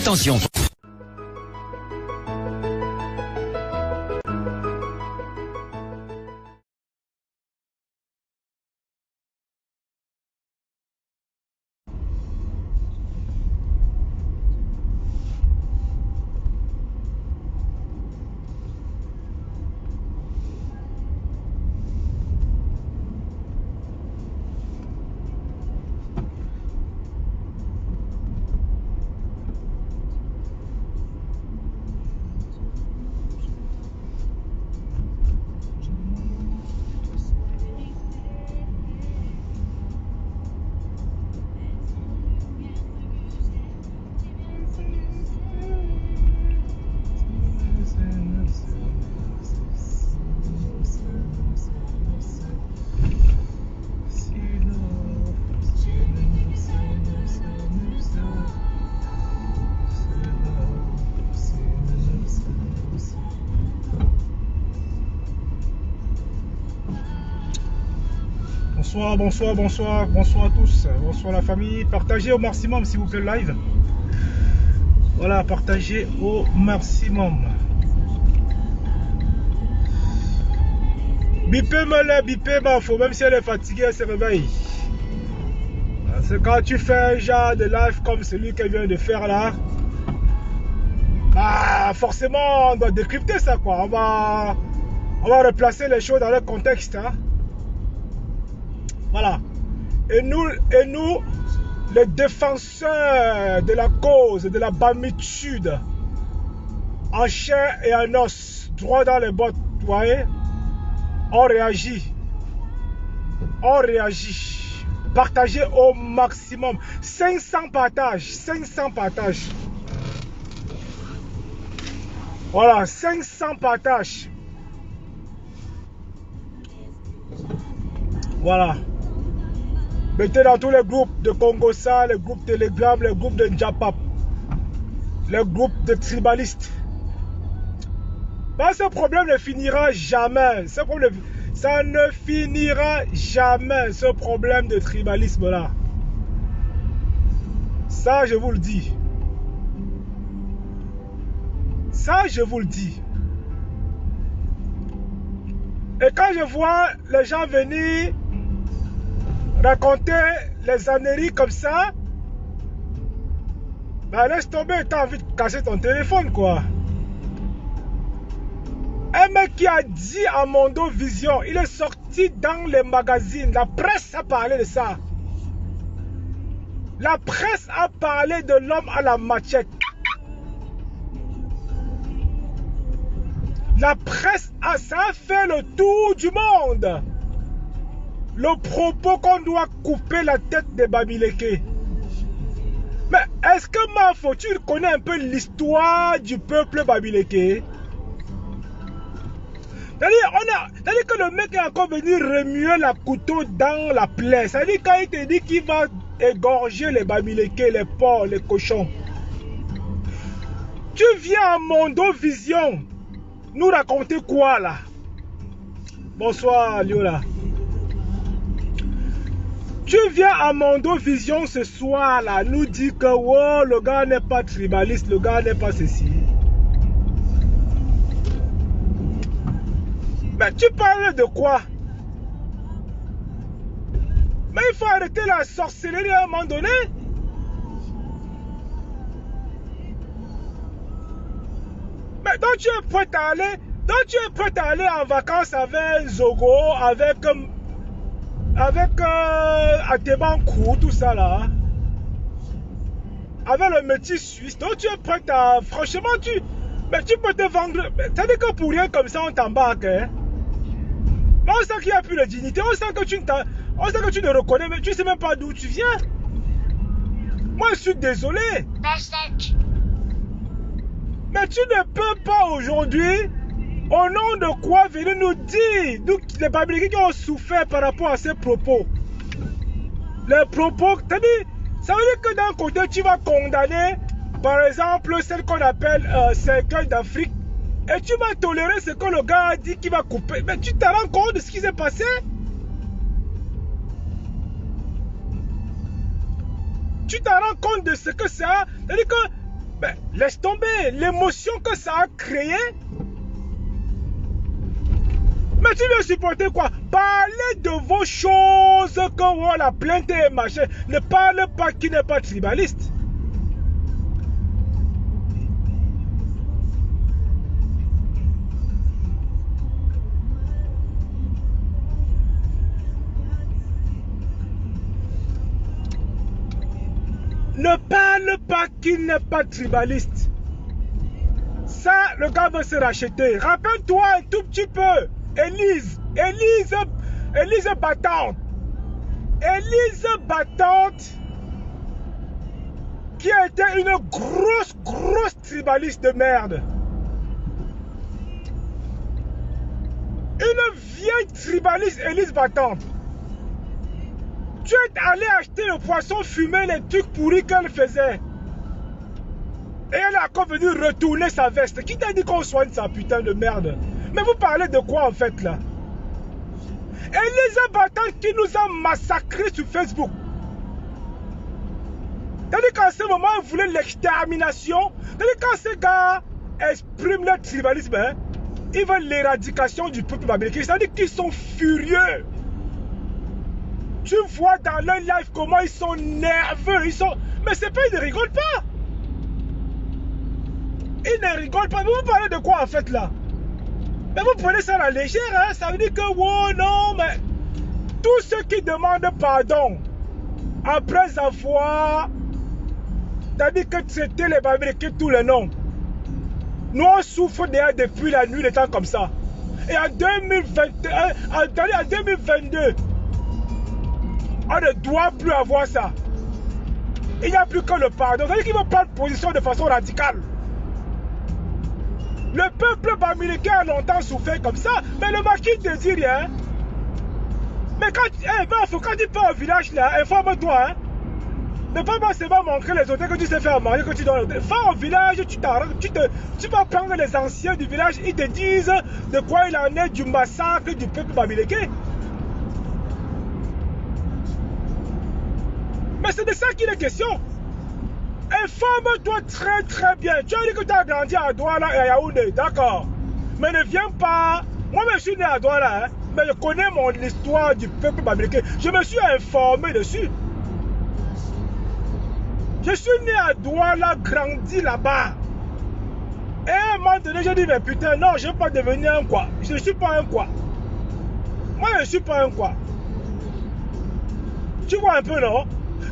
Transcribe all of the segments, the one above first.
Attention. Bonsoir à tous, bonsoir la famille, partagez au maximum s'il vous plaît le live. Voilà, partagez au maximum. Bipé faut même si elle est fatiguée, elle se réveille. C'est quand tu fais un genre de live comme celui qu'elle vient de faire là, bah forcément on doit décrypter ça quoi, on va replacer les choses dans leur contexte hein. Voilà. Et nous, les défenseurs de la cause, de la bamitude, en chair et en os, droit dans les bottes, vous voyez, on réagit. On réagit. Partagez au maximum. 500 partages. 500 partages. Voilà, 500 partages. Voilà. Mettez dans tous les groupes de Congosa, les groupes Telegram, les groupes de Njapap, les groupes de tribalistes. Parce que ce problème ne finira jamais. Ça ne finira jamais, ce problème de tribalisme là. Ça, je vous le dis. Ça, je vous le dis. Et quand je vois les gens venir raconter les âneries comme ça, bah laisse tomber, t'as envie de casser ton téléphone quoi. Un mec qui a dit à Mondo Vision, il est sorti dans les magazines, la presse a parlé de ça. La presse a parlé de l'homme à la machette. La presse, ça a fait le tour du monde. Le propos qu'on doit couper la tête des Bamileke. Mais est-ce que Mafo, tu connais un peu l'histoire du peuple Bamileke? C'est-à-dire que le mec est encore venu remuer la couteau dans la plaie. C'est-à-dire quand il te dit qu'il va égorger les Bamileke, les porcs, les cochons. Tu viens à Mondo Vision nous raconter quoi là? Bonsoir Liola. Tu viens à Mondo Vision ce soir là, nous dit que oh, le gars n'est pas tribaliste, le gars n'est pas ceci. Mais tu parles de quoi? Mais il faut arrêter la sorcellerie à un moment donné. Mais donc tu es prêt à aller en vacances avec Zogo, avec Atebankou, tout ça là. Avec le métis suisse. Donc tu es prêt à... Franchement, mais tu peux te vendre... Ça veut dire que pour rien comme ça, on t'embarque. Hein? Mais on sent qu'il n'y a plus de dignité. On sent que tu ne reconnais, mais tu ne sais même pas d'où tu viens. Moi, je suis désolé. Mais tu ne peux pas aujourd'hui, au nom de quoi venir nous dire, nous, les Bamileke qui ont souffert par rapport à ces propos. Les propos, ça veut dire que d'un côté, tu vas condamner, par exemple, celle qu'on appelle cercueil d'Afrique, et tu vas tolérer ce que le gars a dit qu'il va couper. Mais tu te rends compte de ce qui s'est passé? Tu te rends compte de ce que c'est? C'est-à-dire que Ben, laisse tomber l'émotion que ça a créé. Mais tu veux supporter quoi? Parlez de vos choses, comme oh, la plainte et machin. Ne parle pas qui n'est pas tribaliste. Ne parle pas qu'il n'est pas tribaliste. Ça, le gars veut se racheter. Rappelle-toi un tout petit peu. Élise battante. Élise battante qui était une grosse tribaliste de merde. Une vieille tribaliste Élise battante. Tu es allé acheter le poisson fumé, les trucs pourris qu'elle faisait. Et elle a encore venu retourner sa veste. Qui t'a dit qu'on soigne sa putain de merde? Mais vous parlez de quoi en fait là? Élise battante qui nous a massacrés sur Facebook. C'est-à-dire qu'en ce moment, ils voulaient l'extermination. C'est-à-dire quand ces gars expriment leur tribalisme, hein, ils veulent l'éradication du peuple américain. C'est-à-dire qu'ils sont furieux. Tu vois dans leur live comment ils sont nerveux. Mais c'est pas, ils ne rigolent pas. Ils ne rigolent pas. Mais vous parlez de quoi en fait là? Mais vous prenez ça à la légère, hein? Ça veut dire que, wow, non, mais tous ceux qui demandent pardon après avoir, c'est-à-dire que traiter les Américains tous les noms, nous on souffre déjà depuis la nuit des temps comme ça. Et en 2022, on ne doit plus avoir ça. Il n'y a plus que le pardon. C'est-à-dire qu'ils vont prendre position de façon radicale. Le peuple américain a longtemps souffert comme ça, mais le marquis ne te dit rien. Mais quand tu pars au village là, informe-toi. Hein. Ne pas seulement montrer les hôtels que tu sais faire manger, que tu dois. Va au village, tu vas prendre les anciens du village, ils te disent de quoi il en est du massacre du peuple américain. Mais c'est de ça qu'il est question. Informe-toi très bien. Tu as dit que tu as grandi à Douala et à Yaoundé, d'accord. Mais ne viens pas. Moi-même, je suis né à Douala, hein, mais je connais l'histoire du peuple américain. Je me suis informé dessus. Je suis né à Douala, grandi là-bas. Et à un moment donné, j'ai dit, mais putain, non, je ne veux pas devenir un quoi. Je ne suis pas un quoi. Moi, je ne suis pas un quoi. Tu vois un peu, non?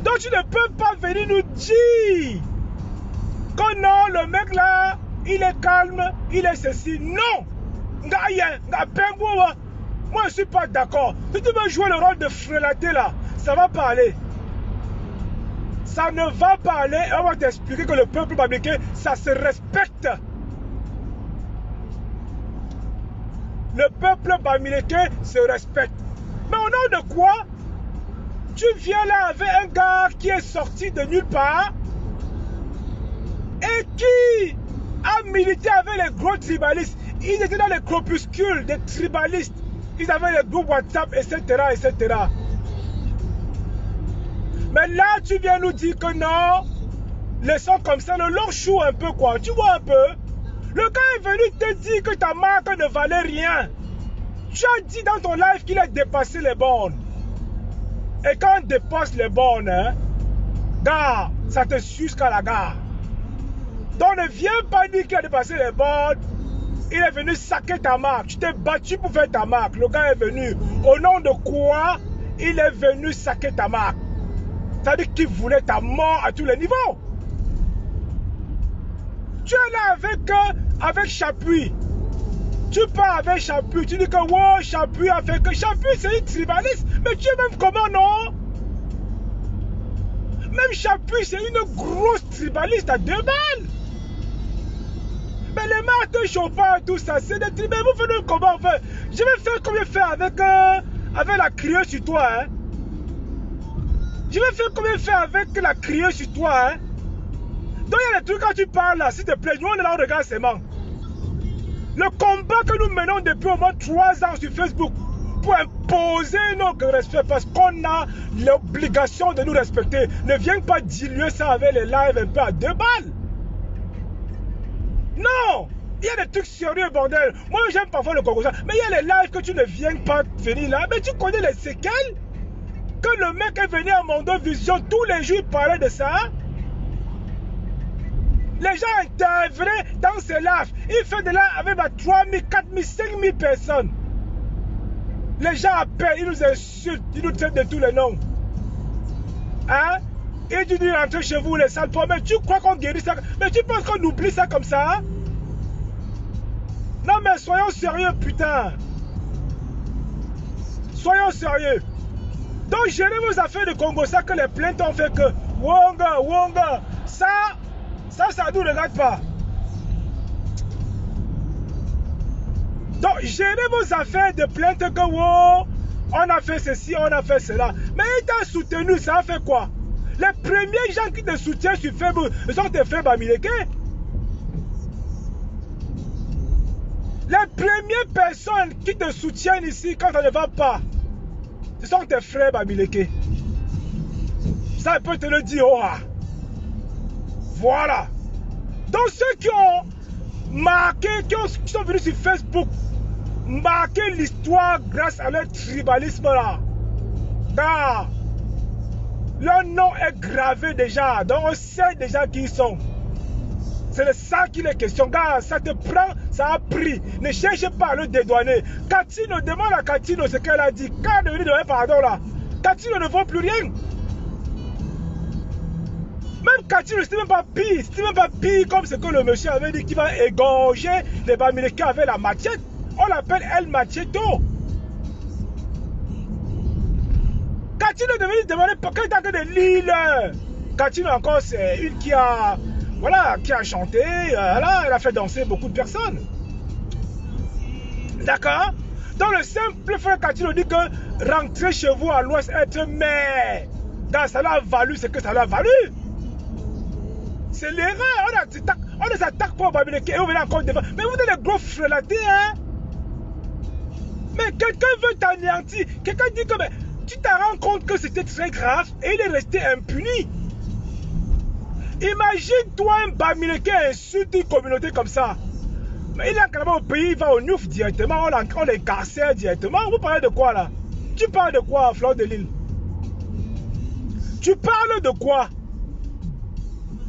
Donc tu ne peux pas venir nous dire que non, le mec là, il est calme, il est ceci. Non! Moi je ne suis pas d'accord. Si tu veux jouer le rôle de frélaté là, ça va pas aller. Ça ne va pas aller. On va t'expliquer que le peuple américain, ça se respecte. Le peuple américain se respecte. Mais au nom de quoi? Tu viens là avec un gars qui est sorti de nulle part et qui a milité avec les gros tribalistes. Ils étaient dans les crépuscules des tribalistes. Ils avaient les groupes WhatsApp, etc., etc. Mais là, tu viens nous dire que non, laissons comme ça, le long chou un peu quoi. Tu vois un peu? Le gars est venu te dire que ta marque ne valait rien. Tu as dit dans ton live qu'il a dépassé les bornes. Et quand on dépasse les bornes, hein, gars, ça te suit jusqu'à la gare. Donc ne viens pas dire qu'il a dépassé les bornes. Il est venu saquer ta marque. Tu t'es battu pour faire ta marque. Le gars est venu. Au nom de quoi il est venu saquer ta marque? Ça veut dire qu'il voulait ta mort à tous les niveaux. Tu es là avec Chapuis. Tu pars avec Chapuis, tu dis que wow, Chapuis a fait que Chapuis c'est une tribaliste. Mais tu es même comment, non? Même Chapuis c'est une grosse tribaliste à 2 balles. Mais les marques de chauffeur, tout ça, c'est des tribalistes. Vous faites comment on fait? Je vais faire comme je fais avec la crieuse sur toi. Hein? Je vais faire comme je fais avec la crieuse sur toi. Hein? Donc il y a des trucs quand tu parles là, s'il te plaît, nous on est là, on regarde seulement. Le combat que nous menons depuis au moins 3 ans sur Facebook pour imposer notre respect parce qu'on a l'obligation de nous respecter. Ne viens pas diluer ça avec les lives un peu à 2 balles. Non! Il y a des trucs sérieux, bordel. Moi, j'aime parfois le Congo, mais il y a les lives que tu ne viens pas venir là. Mais tu connais les séquelles? Que le mec est venu à Mondo Vision, tous les jours, il parlait de ça. Les gens intervenaient dans ces lives. Il fait de là avec 3 000, 4 000, 5 000 personnes. Les gens appellent, ils nous insultent, ils nous traitent de tous les noms. Hein? Et tu dis rentrer chez vous les sales pauvres. Mais tu crois qu'on guérit ça? Mais tu penses qu'on oublie ça comme ça? Hein? Non mais soyons sérieux, putain. Soyons sérieux. Donc gérez vos affaires de Congo, ça que les plaintes ont fait que Wonga, ça ne nous regarde pas. Donc gérez vos affaires de plaintes que wow, on a fait ceci, on a fait cela. Mais il t'a soutenu, ça a fait quoi? Les premiers gens qui te soutiennent sur Facebook, ce sont tes frères Bamileke. Les premières personnes qui te soutiennent ici quand ça ne va pas, ce sont tes frères Bamileke. Ça peut te le dire. Oh, voilà. Donc ceux qui ont marqué, qui sont venus sur Facebook, marqué l'histoire grâce à leur tribalisme là. Car leur nom est gravé déjà. Donc on sait déjà qui ils sont. C'est de ça qu'il est question. Gars, ça te prend, ça a pris. Ne cherche pas à le dédouaner. Katino, demande à Katino ce qu'elle a dit. Quand elle dit pardon là, Katino ne vaut plus rien. Même Katino, c'était même pas pire. C'était même pas pire comme ce que le monsieur avait dit qu'il va égorger les Bamileke avec la machette. On l'appelle El Macheto. Katino devait demander pourquoi il t'a que de l'île. Katino encore, c'est une qui a... Voilà, qui a chanté, là, elle a fait danser beaucoup de personnes. D'accord? Dans le simple fait Katino dit que rentrer chez vous à l'ouest, être maire, ça l'a valu ce que ça l'a valu. C'est l'erreur. On ne s'attaque pas au Bamileke et on vient encore devant. Mais vous êtes des gros frélatés, hein? Mais quelqu'un veut t'anéantir. Quelqu'un dit que mais, tu te rends compte que c'était très grave et il est resté impuni. Imagine-toi un Bamileke insulte une communauté comme ça. Mais il est carrément au pays, il va au Niouf directement, on les carcère directement. Vous parlez de quoi là? Tu parles de quoi, Fleur de Lille? Tu parles de quoi?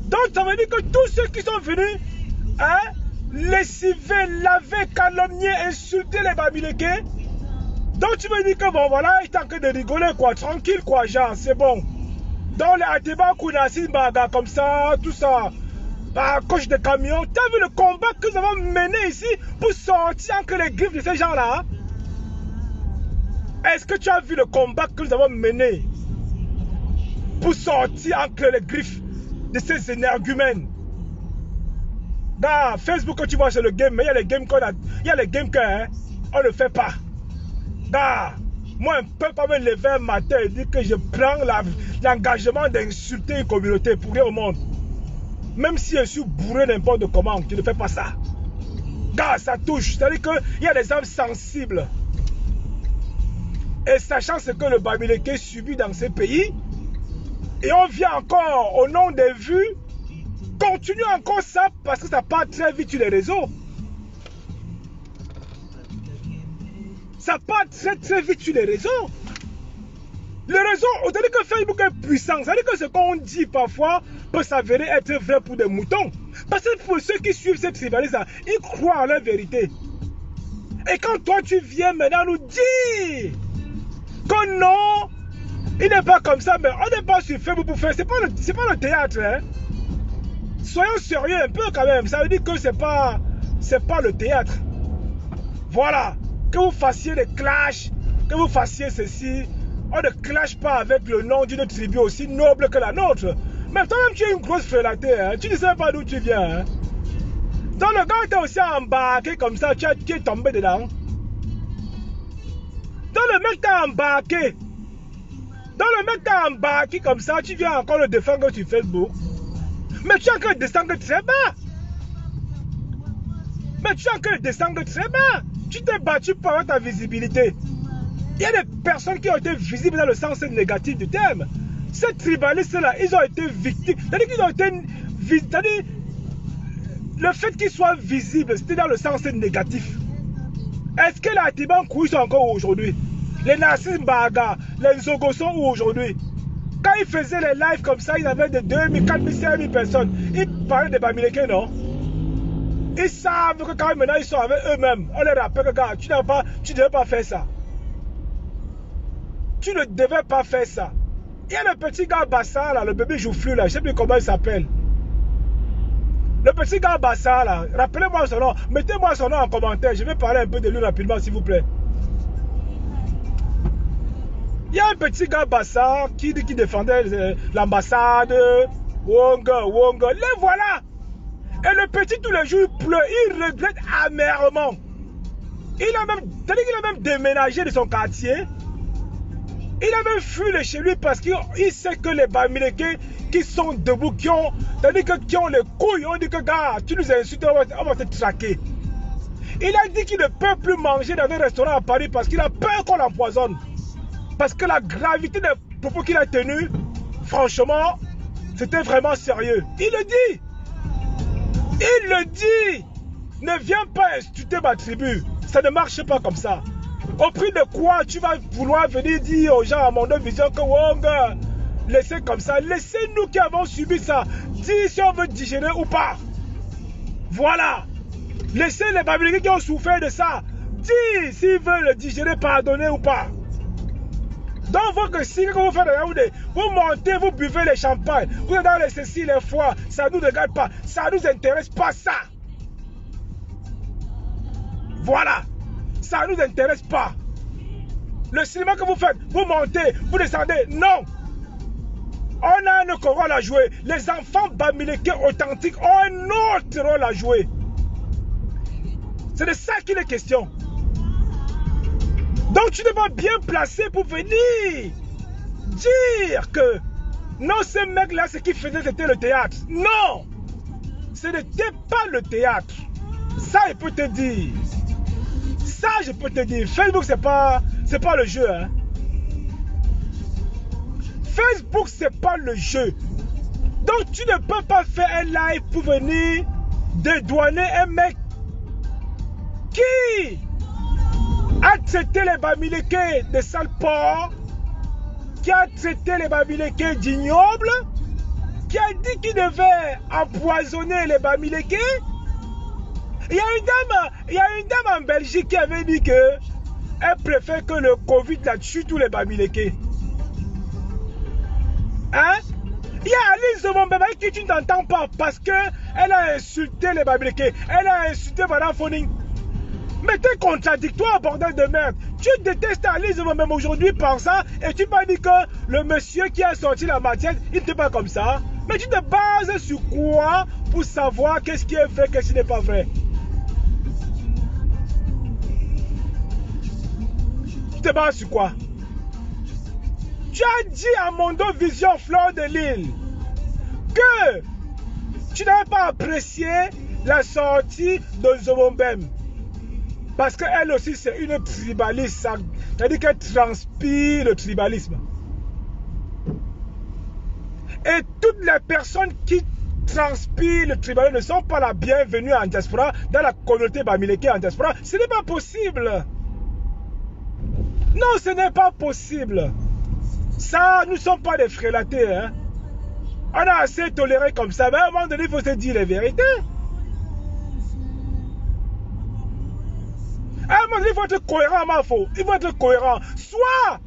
Donc ça veut dire que tous ceux qui sont venus, hein, lessiver, laver, calomnier, insulter les Bamileke. Donc tu me dis que bon voilà, il est en train de rigoler quoi, tranquille quoi, genre, c'est bon. Dans les Ateba Kounassi Baga comme ça, tout ça, à coche de camion. Tu as vu le combat que nous avons mené ici pour sortir entre les griffes de ces gens-là? Est-ce que tu as vu le combat que nous avons mené pour sortir entre les griffes de ces énergumènes? Dans Facebook, quand tu vois c'est le game, mais il y a les games qu'on a, il y a les games qu'on ne fait pas. Moi, un peu pas me lever un matin et dire que je prends l'engagement d'insulter une communauté pour rien au monde. Même si je suis bourré n'importe comment, tu ne fais pas ça. Car ça touche. C'est-à-dire qu'il y a des âmes sensibles. Et sachant ce que le Bamileke subit dans ces pays, et on vient encore au nom des vues, continue encore ça parce que ça part très vite sur les réseaux. Ça part très vite sur les réseaux. Les réseaux, c'est-à-dire que Facebook est puissant. C'est-à-dire que ce qu'on dit parfois peut s'avérer être vrai pour des moutons. Parce que pour ceux qui suivent cette tribalisme, ils croient en la vérité. Et quand toi tu viens maintenant nous dire que non, il n'est pas comme ça, mais on n'est pas sur Facebook pour faire. C'est pas le théâtre. Hein. Soyons sérieux un peu quand même. Ça veut dire que c'est pas le théâtre. Voilà. Que vous fassiez des clashs, que vous fassiez ceci, on ne clash pas avec le nom d'une tribu aussi noble que la nôtre. Mais toi-même, tu es une grosse frélatée, hein? Tu ne sais pas d'où tu viens. Hein? Donc le gars t'a aussi embarqué comme ça, tu es tombé dedans. Donc le mec t'a embarqué. Donc le mec t'a embarqué comme ça, tu viens encore le défendre sur Facebook. Mais tu es encore descendre très bas. Mais tu es encore descendre très bas. Tu t'es battu pour avoir ta visibilité. Il y a des personnes qui ont été visibles dans le sens négatif du terme. Ces tribalistes-là, ils ont été victimes. C'est-à-dire qu'ils ont été... C'est-à-dire, Le fait qu'il soit visible, c'était dans le sens négatif. Est-ce que les Atiban Kouy sont encore aujourd'hui? Les Nassim Baga, les Nzogo sont où aujourd'hui? Quand ils faisaient les lives comme ça, ils avaient de 2000, 4000, 5000 personnes. Ils parlaient des Bamileke, non? Ils savent que quand maintenant ils sont avec eux-mêmes, on les rappelle que gars, tu ne devais pas faire ça. Tu ne devais pas faire ça. Il y a le petit gars Bassa là, le bébé joufflu là, je ne sais plus comment il s'appelle. Le petit gars Bassa là, rappelez-moi son nom, mettez-moi son nom en commentaire, je vais parler un peu de lui rapidement s'il vous plaît. Il y a un petit gars Bassa qui défendait l'ambassade, Wonga, les voilà. Et le petit tous les jours il pleure, il regrette amèrement. Il a même déménagé de son quartier. Il a même fui de chez lui parce qu'il sait que les Bamileke qui sont debout, qui ont les couilles, on dit que gars, tu nous insultes, on va te traquer. Il a dit qu'il ne peut plus manger dans un restaurant à Paris parce qu'il a peur qu'on l'empoisonne. Parce que la gravité des propos qu'il a tenus, franchement, c'était vraiment sérieux. Il le dit. Il le dit. Ne viens pas insulter ma tribu. Ça ne marche pas comme ça. Au prix de quoi tu vas vouloir venir dire aux gens à Mondo Vision que Wonga, laissez comme ça. Laissez-nous qui avons subi ça. Dis si on veut digérer ou pas. Voilà. Laissez les Bamileke qui ont souffert de ça. Dis s'ils veulent le digérer, pardonner ou pas. Donc, vous faites vous montez, vous buvez les champagnes, vous êtes dans les ceci, les foies, ça ne nous regarde pas, ça ne nous intéresse pas ça. Voilà, ça ne nous intéresse pas. Le cinéma que vous faites, vous montez, vous descendez, non. On a un autre rôle à jouer. Les enfants Bamileke authentiques ont un autre rôle à jouer. C'est de ça qu'il est question. Donc tu n'es pas bien placé pour venir dire que non, ce mec-là, ce qu'il faisait, c'était le théâtre. Non, ce n'était pas le théâtre. Ça, je peux te dire. Ça, je peux te dire. Facebook, c'est pas le jeu. Hein. Facebook, c'est pas le jeu. Donc tu ne peux pas faire un live pour venir dédouaner un mec qui a traité les Bamileke de sales porcs, qui a traité les Bamileke d'ignobles, qui a dit qu'il devait empoisonner les Bamileke. Il y a une dame en Belgique qui avait dit que elle préfère que le Covid la tue tous les Bamileke. Hein? Il y a Alice de Mombeba qui tu n'entends pas parce qu'elle a insulté les Bamileke. Elle a insulté Madame Foning. Mais t'es contradictoire, bordel de merde. Tu détestes Alice même aujourd'hui par ça et tu m'as dit que le monsieur qui a sorti la matière, il n'était pas comme ça. Mais tu te bases sur quoi pour savoir qu'est-ce qui est vrai, qu'est-ce qui n'est pas vrai? Tu te bases sur quoi? Tu as dit à Mondo Vision Fleur de Lille que tu n'avais pas apprécié la sortie de Zomombem. Parce qu'elle aussi, c'est une tribaliste. C'est-à-dire qu'elle transpire le tribalisme. Et toutes les personnes qui transpirent le tribalisme ne sont pas la bienvenue en diaspora, dans la communauté Bamileke en diaspora. Ce n'est pas possible. Non, ce n'est pas possible. Ça, nous ne sommes pas des frélatés. Hein. On a assez toléré comme ça. Mais à un moment donné, il faut se dire les vérités. À un moment donné, il faut être cohérent, Mafo. Il faut être cohérent. Soit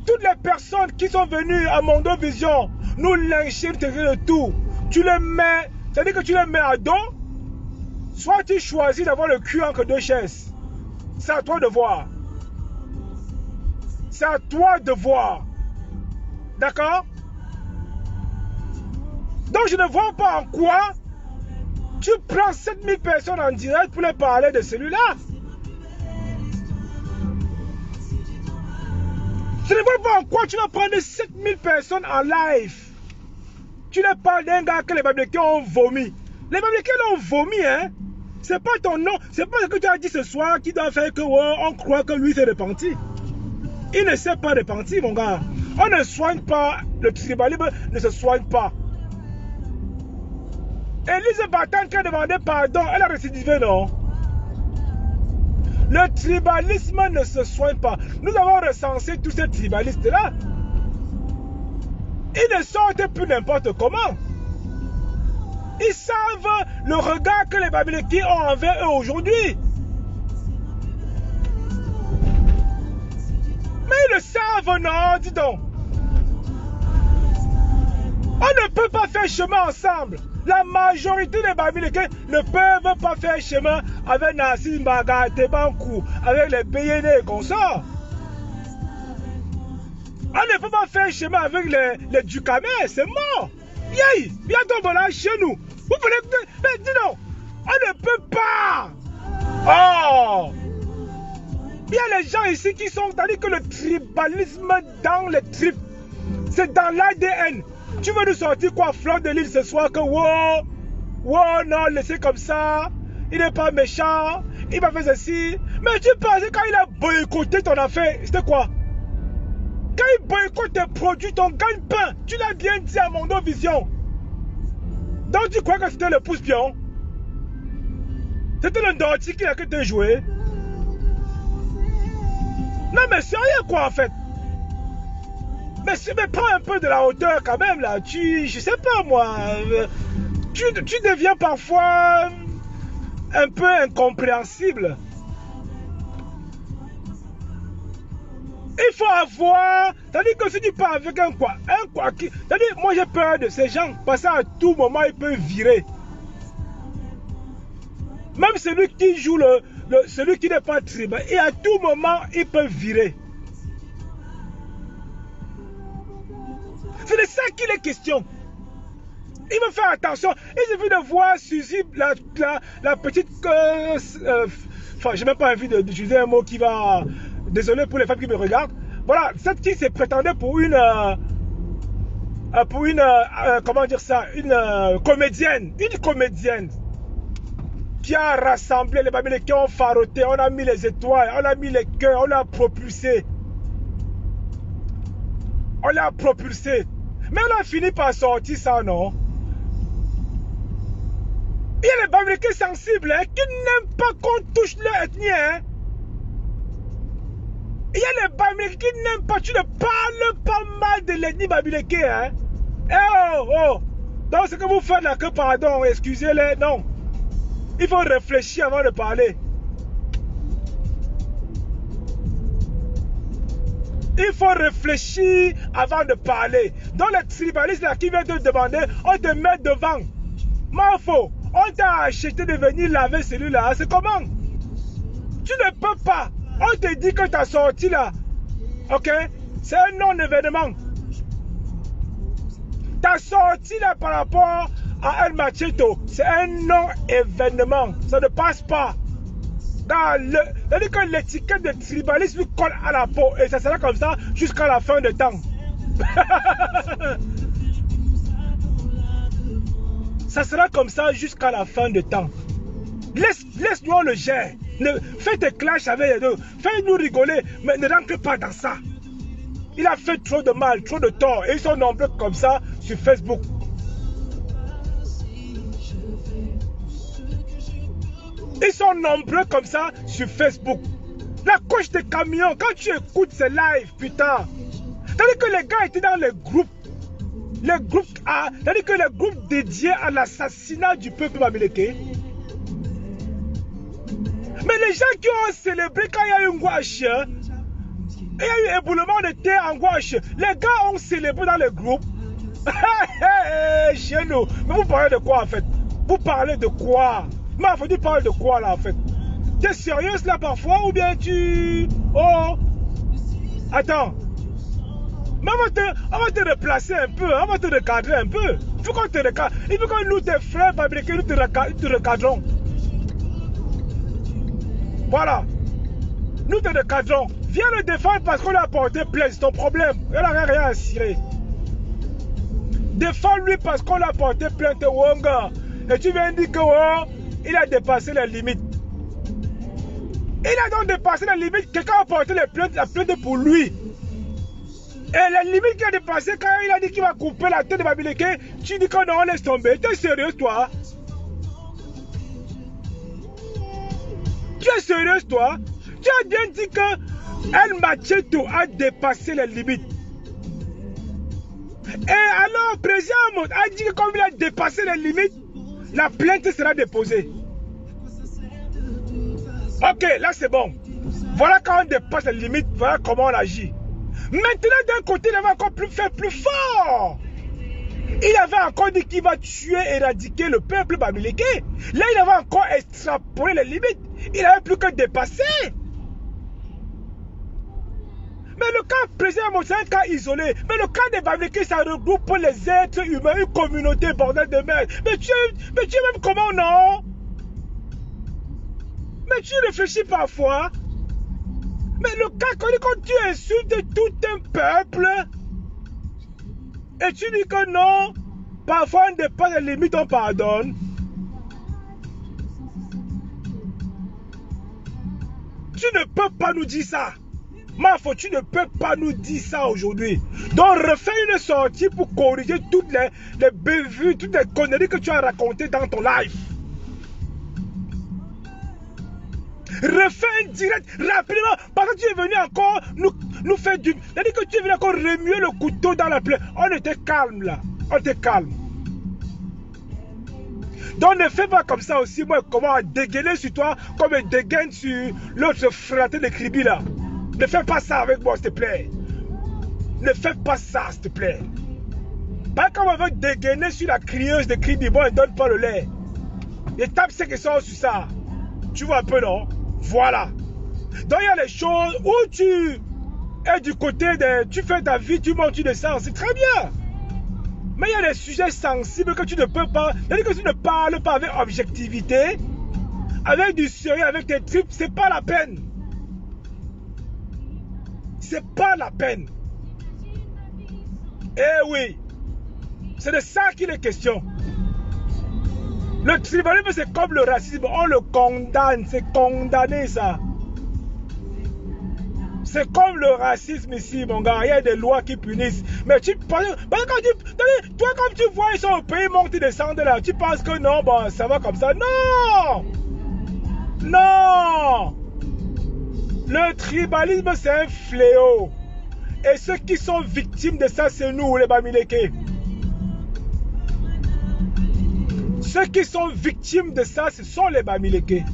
toutes les personnes qui sont venues à Mondo Vision nous lyncher, nous tirer le tout. Tu les mets, c'est-à-dire que tu les mets à dos. Soit tu choisis d'avoir le cul entre deux chaises. C'est à toi de voir. C'est à toi de voir. D'accord? Donc je ne vois pas en quoi tu prends 7000 personnes en direct pour les parler de celui-là. Je ne vois pas en quoi tu vas prendre 7000 personnes en live. Tu leur parles d'un gars que les Bamileke ont vomi. Les Bamileke l'ont vomi, hein. C'est pas ton nom, c'est pas ce que tu as dit ce soir qui doit faire que on croit que lui s'est repenti. Il ne s'est pas repenti, mon gars. On ne soigne pas, le tribalisme ne se soigne pas. Élise Batan qui a demandé pardon, elle a récidivé, non? Le tribalisme ne se soigne pas. Nous avons recensé tous ces tribalistes-là. Ils ne sortent plus n'importe comment. Ils savent le regard que les Babyloniens ont envers eux aujourd'hui. Mais ils le savent, non, dis donc. On ne peut pas faire chemin ensemble. La majorité des Babyloniens ne peuvent pas faire chemin avec Nassim Baga, Tebankou, avec les BND et consorts. On ne peut pas faire chemin avec les Dukamé, c'est mort. Yay, bientôt voilà chez nous. Vous voulez, mais dis donc, on ne peut pas. Oh, il y a les gens ici qui sont, c'est-à-dire que le tribalisme dans les tripes, c'est dans l'ADN. Tu veux nous sortir quoi, Fleur de l'île ce soir que wow, non, laissez comme ça, il n'est pas méchant, il va faire ceci. Mais tu pensais quand il a boycotté ton affaire, c'était quoi? Quand il boycotte tes produits, ton gagne-pain, tu l'as bien dit à Mondo Vision. Donc tu crois que c'était le pouce-pion? C'était le Dorti qui a que te joué? Non mais sérieux quoi en fait? Mais prends un peu de la hauteur quand même là, je sais pas moi, tu deviens parfois un peu incompréhensible. Il faut avoir, c'est-à-dire que si tu pars avec un quoi qui, c'est-à-dire moi j'ai peur de ces gens, parce qu'à tout moment ils peuvent virer. Même celui qui joue celui qui n'est pas tribal, et à tout moment ils peuvent virer. C'est de ça qu'il est question. Il faut faire attention. Il suffit de voir Suzy, la petite... enfin, j'ai même pas envie d'utiliser un mot qui va... Désolé pour les femmes qui me regardent. Voilà, cette qui se prétendait pour une comment dire ça, une comédienne. Une comédienne qui a rassemblé les Babyloniens, qui ont faroté, on a mis les étoiles, on a mis les cœurs, on l'a propulsé. On l'a propulsé. Mais on a fini par sortir ça, non? Il y a les Babyloniens sensibles hein, qui n'aiment pas qu'on touche leur ethnie. Hein? Il y a les Babyloniens qui n'aiment pas, tu ne parles pas mal de l'ethnie babylonienne. Hein? Eh oh! Donc ce que vous faites là, que pardon, excusez-les, non. Il faut réfléchir avant de parler. Il faut réfléchir avant de parler. Dans les tribalistes là qui viennent te demander, on te met devant. Marfo, on t'a acheté de venir laver celui-là. C'est comment? Tu ne peux pas. On te dit que ta sortie là, ok, c'est un non-événement. Ta sortie là par rapport à El Machito, c'est un non-événement. Ça ne passe pas. C'est-à-dire que l'étiquette de tribalisme lui colle à la peau et ça sera comme ça jusqu'à la fin de temps. Ça sera comme ça jusqu'à la fin de temps. Laisse-nous le gère. Fais tes clashs avec les deux. Fais-nous rigoler, mais ne rentre pas dans ça. Il a fait trop de mal, trop de tort et ils sont nombreux comme ça sur Facebook. Ils sont nombreux comme ça sur Facebook. La coche des camions, quand tu écoutes ces lives, putain. C'est-à-dire que les gars étaient dans les groupes. Les groupes, c'est-à-dire que les groupes dédiés à l'assassinat du peuple babylonien. Mais les gens qui ont célébré quand il y a eu une gouache, il y a eu éboulement de terre en gouache, les gars ont célébré dans les groupes. Chez nous. Mais vous parlez de quoi en fait? Vous parlez de quoi? Mais il faut tu parles de quoi là en fait? Tu es sérieuse là parfois ou bien tu... Oh! Attends. Mais on va te replacer un peu, on va te recadrer un peu. Il faut qu'on te recadre. Il faut que nous, tes frères fabriqués, nous te recadrons. Voilà. Nous te recadrons. Viens le défendre parce qu'on a porté plainte, c'est ton problème. Il n'a rien à cirer. Défends-lui parce qu'on a porté plainte, Wonga. Et tu viens dire que oh, il a dépassé les limites. Il a donc dépassé les limites. Quelqu'un a porté la plainte pour lui. Et la limite qu'il a dépassée, quand il a dit qu'il va couper la tête de Bamileke, tu dis que non, laisse tomber. Tu es sérieux, toi? Tu es sérieux, toi? Tu as bien dit que El Macheto a dépassé les limites. Et alors, le président a dit que comme il a dépassé les limites, la plainte sera déposée. Ok, là c'est bon. Voilà quand on dépasse les limites, voilà comment on agit. Maintenant, d'un côté, il avait encore fait plus fort. Il avait encore dit qu'il va tuer, éradiquer le peuple Bamileke. Là, il avait encore extrapolé les limites. Il n'avait plus que dépasser. Mais le cas président, c'est un cas isolé. Mais le cas des Bamileke, ça regroupe les êtres humains, une communauté, bordel de merde. Mais tu es même comment, non? Mais tu réfléchis parfois. Mais le cas, quand tu insultes tout un peuple, et tu dis que non, parfois on dépasse les limites, on pardonne. Tu ne peux pas nous dire ça. Mafo, tu ne peux pas nous dire ça aujourd'hui. Donc refais une sortie pour corriger toutes les bévues, toutes les conneries que tu as racontées dans ton live. Refais un direct rapidement parce que tu es venu encore nous faire du... C'est-à-dire que tu es venu encore remuer le couteau dans la plaie. On était calme là. On était calme. Donc ne fais pas comme ça aussi. Moi, comment dégainer sur toi comme un dégaine sur l'autre fraté de Kribi là. Ne fais pas ça avec moi, s'il te plaît. Ne fais pas ça, s'il te plaît. Pas comme on veut dégainer sur la crieuse de Kribi. Bon, ne donne pas le lait. Et tape ceux qui sont sur ça. Tu vois un peu, non? Voilà. Donc il y a les choses où tu es du côté de... Tu fais ta vie, tu montes, tu descends. C'est très bien. Mais il y a des sujets sensibles que tu ne peux pas... C'est-à-dire que tu ne parles pas avec objectivité, avec du sérieux, avec tes tripes. C'est pas la peine. C'est pas la peine. Eh oui. C'est de ça qu'il est question. Le tribalisme, c'est comme le racisme. On le condamne. C'est condamné, ça. C'est comme le racisme ici, mon gars. Il y a des lois qui punissent. Mais tu penses... Toi, comme tu vois, ils sont au pays, montent et descendent là. Tu penses que non, bon, ça va comme ça. Non! Non! Le tribalisme, c'est un fléau. Et ceux qui sont victimes de ça, c'est nous, les Bamileke. Ceux qui sont victimes de ça, ce sont les Bamileke. Et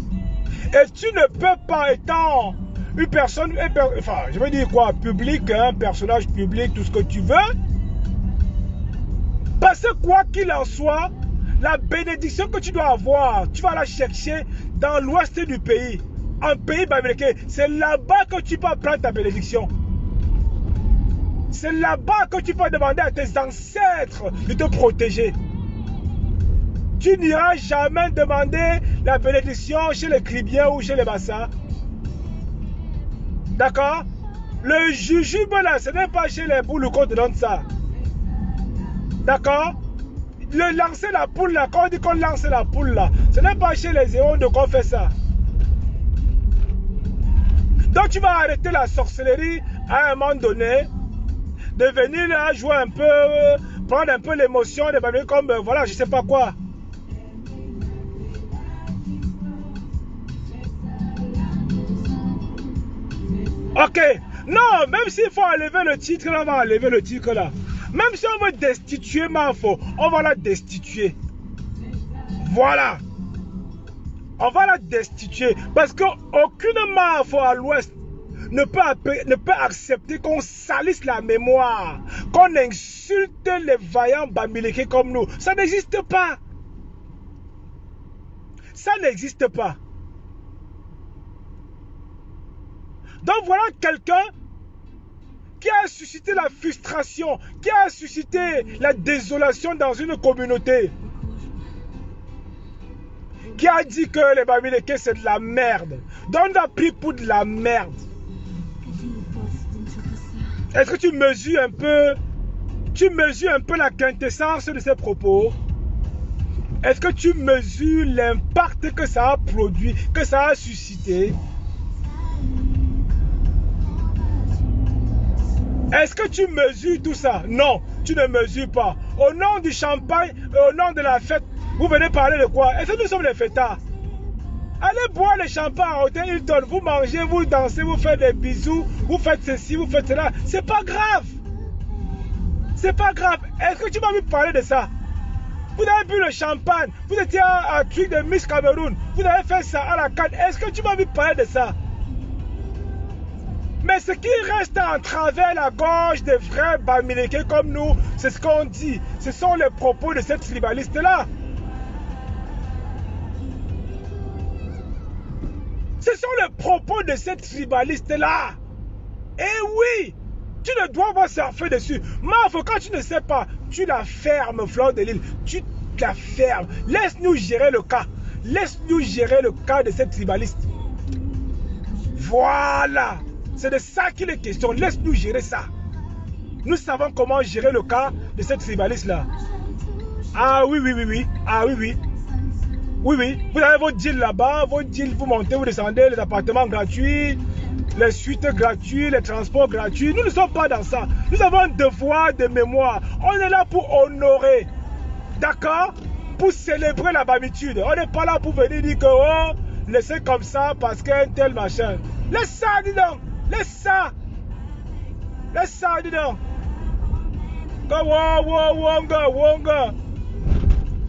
tu ne peux pas, étant une personne, enfin, je veux dire quoi, public, un personnage public, tout ce que tu veux, parce que quoi qu'il en soit, la bénédiction que tu dois avoir, tu vas la chercher dans l'ouest du pays, un pays Bamileke. C'est là-bas que tu peux prendre ta bénédiction. C'est là-bas que tu peux demander à tes ancêtres de te protéger. Tu n'iras jamais demander la bénédiction chez les Kribiens ou chez les Bassa. D'accord? Le jujube là, ce n'est pas chez les boules qu'on te donne ça. D'accord? Le lancer la poule là, quand on dit qu'on lance la poule là, ce n'est pas chez les éondes qu'on fait ça. Donc tu vas arrêter la sorcellerie à un moment donné, de venir là jouer un peu, prendre un peu l'émotion, de baver comme voilà, je sais pas quoi. Ok, non, même s'il faut enlever le titre, là, on va enlever le titre là. Même si on veut destituer Mafo, on va la destituer. Voilà. On va la destituer. Parce qu'aucune Mafo à l'ouest ne peut accepter qu'on salisse la mémoire, qu'on insulte les vaillants Bamileke comme nous. Ça n'existe pas. Ça n'existe pas. Donc voilà quelqu'un qui a suscité la frustration, qui a suscité la désolation dans une communauté, qui a dit que les Bamileke c'est de la merde. Donc on a pris pour de la merde. Est-ce que tu mesures un peu la quintessence de ces propos? Est-ce que tu mesures l'impact que ça a produit, que ça a suscité? Est-ce que tu mesures tout ça? Non, tu ne mesures pas. Au nom du champagne, au nom de la fête, vous venez parler de quoi? Est-ce que nous sommes les fêtards? Allez boire le champagne à Hôtel Hilton, vous mangez, vous dansez, vous faites des bisous, vous faites ceci, vous faites cela. C'est pas grave. C'est pas grave. Est-ce que tu m'as vu parler de ça? Vous avez bu le champagne, vous étiez à truc de Miss Cameroun, vous avez fait ça à la canne. Est-ce que tu m'as vu parler de ça? Mais ce qui reste en travers la gorge des vrais Bamilékés comme nous, c'est ce qu'on dit. Ce sont les propos de cette tribaliste-là. Ce sont les propos de cette tribaliste-là. Eh oui, tu ne dois pas surfer dessus. Maf, quand tu ne sais pas, tu la fermes, Fleur de Lys. Tu la fermes. Laisse-nous gérer le cas. Laisse-nous gérer le cas de cette tribaliste. Voilà. C'est de ça qu'il est question. Laisse-nous gérer ça. Nous savons comment gérer le cas de cette tribaliste-là. Ah oui, oui, oui, oui. Ah oui, oui. Oui, oui. Vous avez vos deals là-bas. Vos deals, vous montez, vous descendez, les appartements gratuits, les suites gratuites, les transports gratuits. Nous ne sommes pas dans ça. Nous avons un devoir de mémoire. On est là pour honorer. D'accord? Pour célébrer la babitude. On n'est pas là pour venir dire que, oh, laissez comme ça parce qu'un tel machin. Laisse ça, dis donc. Laisse ça. Laisse ça, dis donc. Wonga.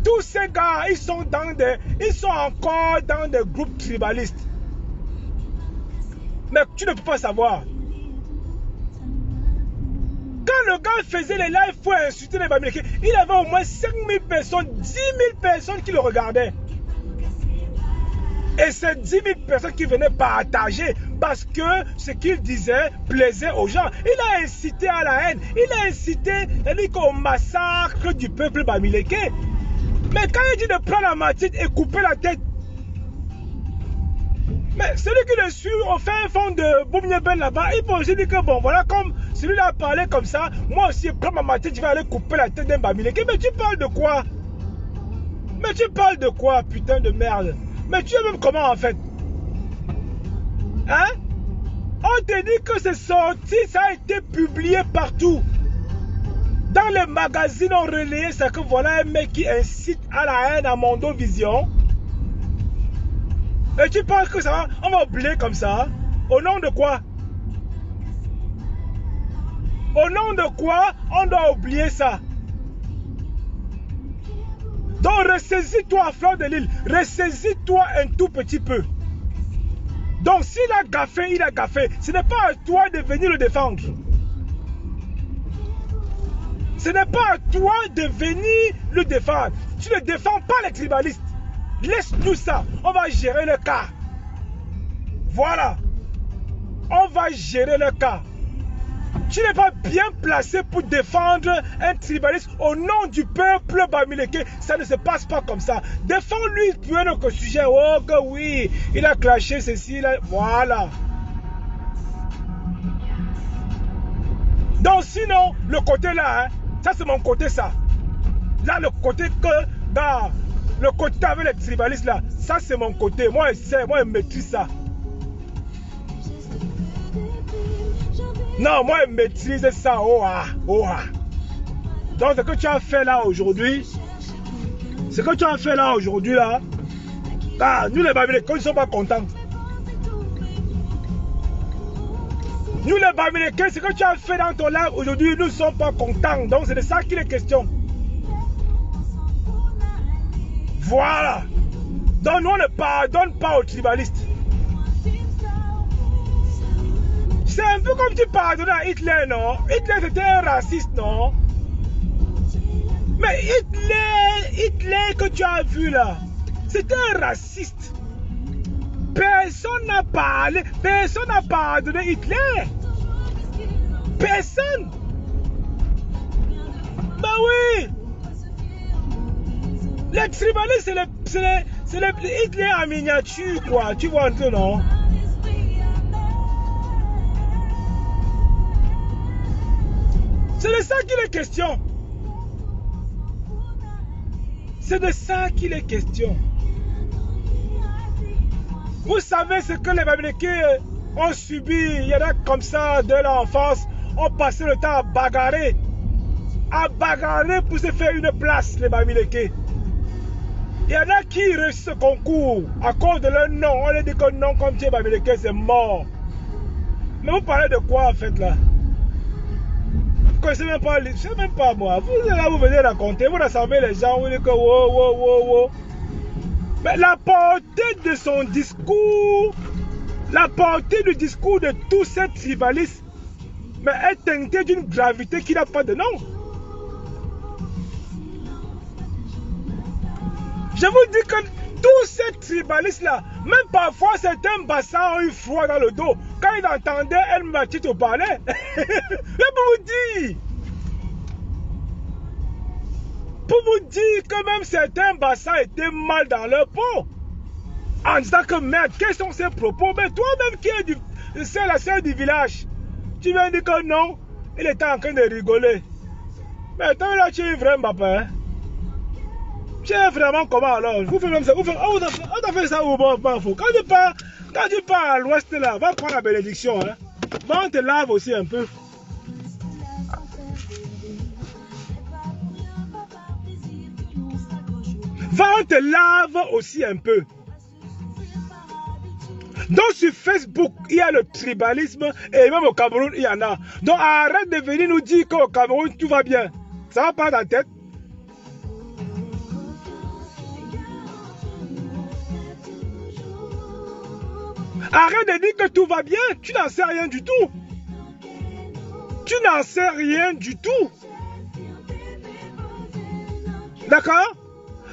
Tous ces gars, ils sont encore dans des groupes tribalistes. Mais tu ne peux pas savoir. Quand le gars faisait les lives pour insulter les Bamilékés, il avait au moins 5000 personnes, 10 000 personnes qui le regardaient. Et c'est 10 000 personnes qui venaient partager parce que ce qu'il disait plaisait aux gens. Il a incité à la haine. Il a incité au massacre du peuple Bamiléké. Mais quand il dit de prendre la matite et couper la tête, mais celui qui le suit au fin fond de Boumniébel là-bas, il peut aussi dire que bon, voilà, comme celui-là a parlé comme ça, moi aussi, prends ma matite, je vais aller couper la tête d'un Bamiléké. Mais tu parles de quoi? Mais tu parles de quoi, putain de merde? Mais tu es même comment en fait? Hein? On te dit que c'est sorti, ça a été publié partout. Dans les magazines, on relayait ça que voilà un mec qui incite à la haine à Mondovision. Et tu penses que ça va, on va oublier comme ça? Au nom de quoi? Au nom de quoi on doit oublier ça? Donc ressaisis-toi, Fleur de Lys. Ressaisis-toi un tout petit peu. Donc s'il a gaffé, il a gaffé. Ce n'est pas à toi de venir le défendre. Ce n'est pas à toi de venir le défendre. Tu ne défends pas les tribalistes. Laisse-nous ça. On va gérer le cas. Voilà. On va gérer le cas. Tu n'es pas bien placé pour défendre un tribaliste au nom du peuple Bamiléké. Ça ne se passe pas comme ça. Défends-lui pour un autre sujet. Oh que oui, il a clashé ceci. Là. Voilà. Donc sinon, le côté là, hein, ça c'est mon côté ça. Là, le côté que, dans le côté avec les tribalistes là, ça c'est mon côté. Moi je sais, moi je maîtrise ça. Non, moi je maîtrise ça. Oh ah, oh ah. Donc ce que tu as fait là aujourd'hui, là, ah, nous les Bamilékés, ils ne sont pas contents. Nous les Bamilékés, ce que tu as fait dans ton live aujourd'hui, nous ne sommes pas contents. Donc c'est de ça qu'il est question. Voilà. Donc nous on ne pardonne pas aux tribalistes. C'est un peu comme tu pardonnais à Hitler, non? Hitler c'était un raciste, non? Mais Hitler que tu as vu là, c'était un raciste. Personne n'a parlé, personne n'a pardonné Hitler. Personne. Ben oui. Les tribalistes, c'est les Hitler en miniature, quoi. Tu vois un peu, non? C'est de ça qu'il est question. C'est de ça qu'il est question. Vous savez ce que les Bamilékés ont subi, il y en a comme ça de l'enfance. ont passé le temps à bagarrer pour se faire une place, les Bamileke. Il y en a qui réussissent ce concours à cause de leur nom. On leur dit que non, comme tu es Bamileke, c'est mort. Mais vous parlez de quoi en fait là? Vous ne connaissez même pas, je sais même pas moi. Vous là, vous venez raconter, vous rassemblez les gens, vous dites que wow. Mais la portée de son discours, la portée du discours de tous ces tribalistes, mais est teintée d'une gravité qui n'a pas de nom. Je vous dis que tous ces tribalistes-là, même parfois certains bassins ont eu froid dans le dos. Quand ils entendaient El Machito parler, pour vous dire que même certains bassins étaient mal dans leur peau. En disant que merde, quels sont ces propos? Mais toi-même qui es la sœur du village, tu viens dire que non, il était en train de rigoler. Mais toi là, tu es vrai papa. Hein? Tu es vraiment comment alors? Vous faites même ça. On a fait ça au bon faut. Quand tu pars à l'ouest là, va prendre la bénédiction. Hein? Va, on te lave aussi un peu. Va, on te lave aussi un peu. Donc sur Facebook, il y a le tribalisme et même au Cameroun, il y en a. Donc arrête de venir nous dire qu'au Cameroun, tout va bien. Ça va pas dans la tête. Arrête de dire que tout va bien. Tu n'en sais rien du tout. Tu n'en sais rien du tout. D'accord?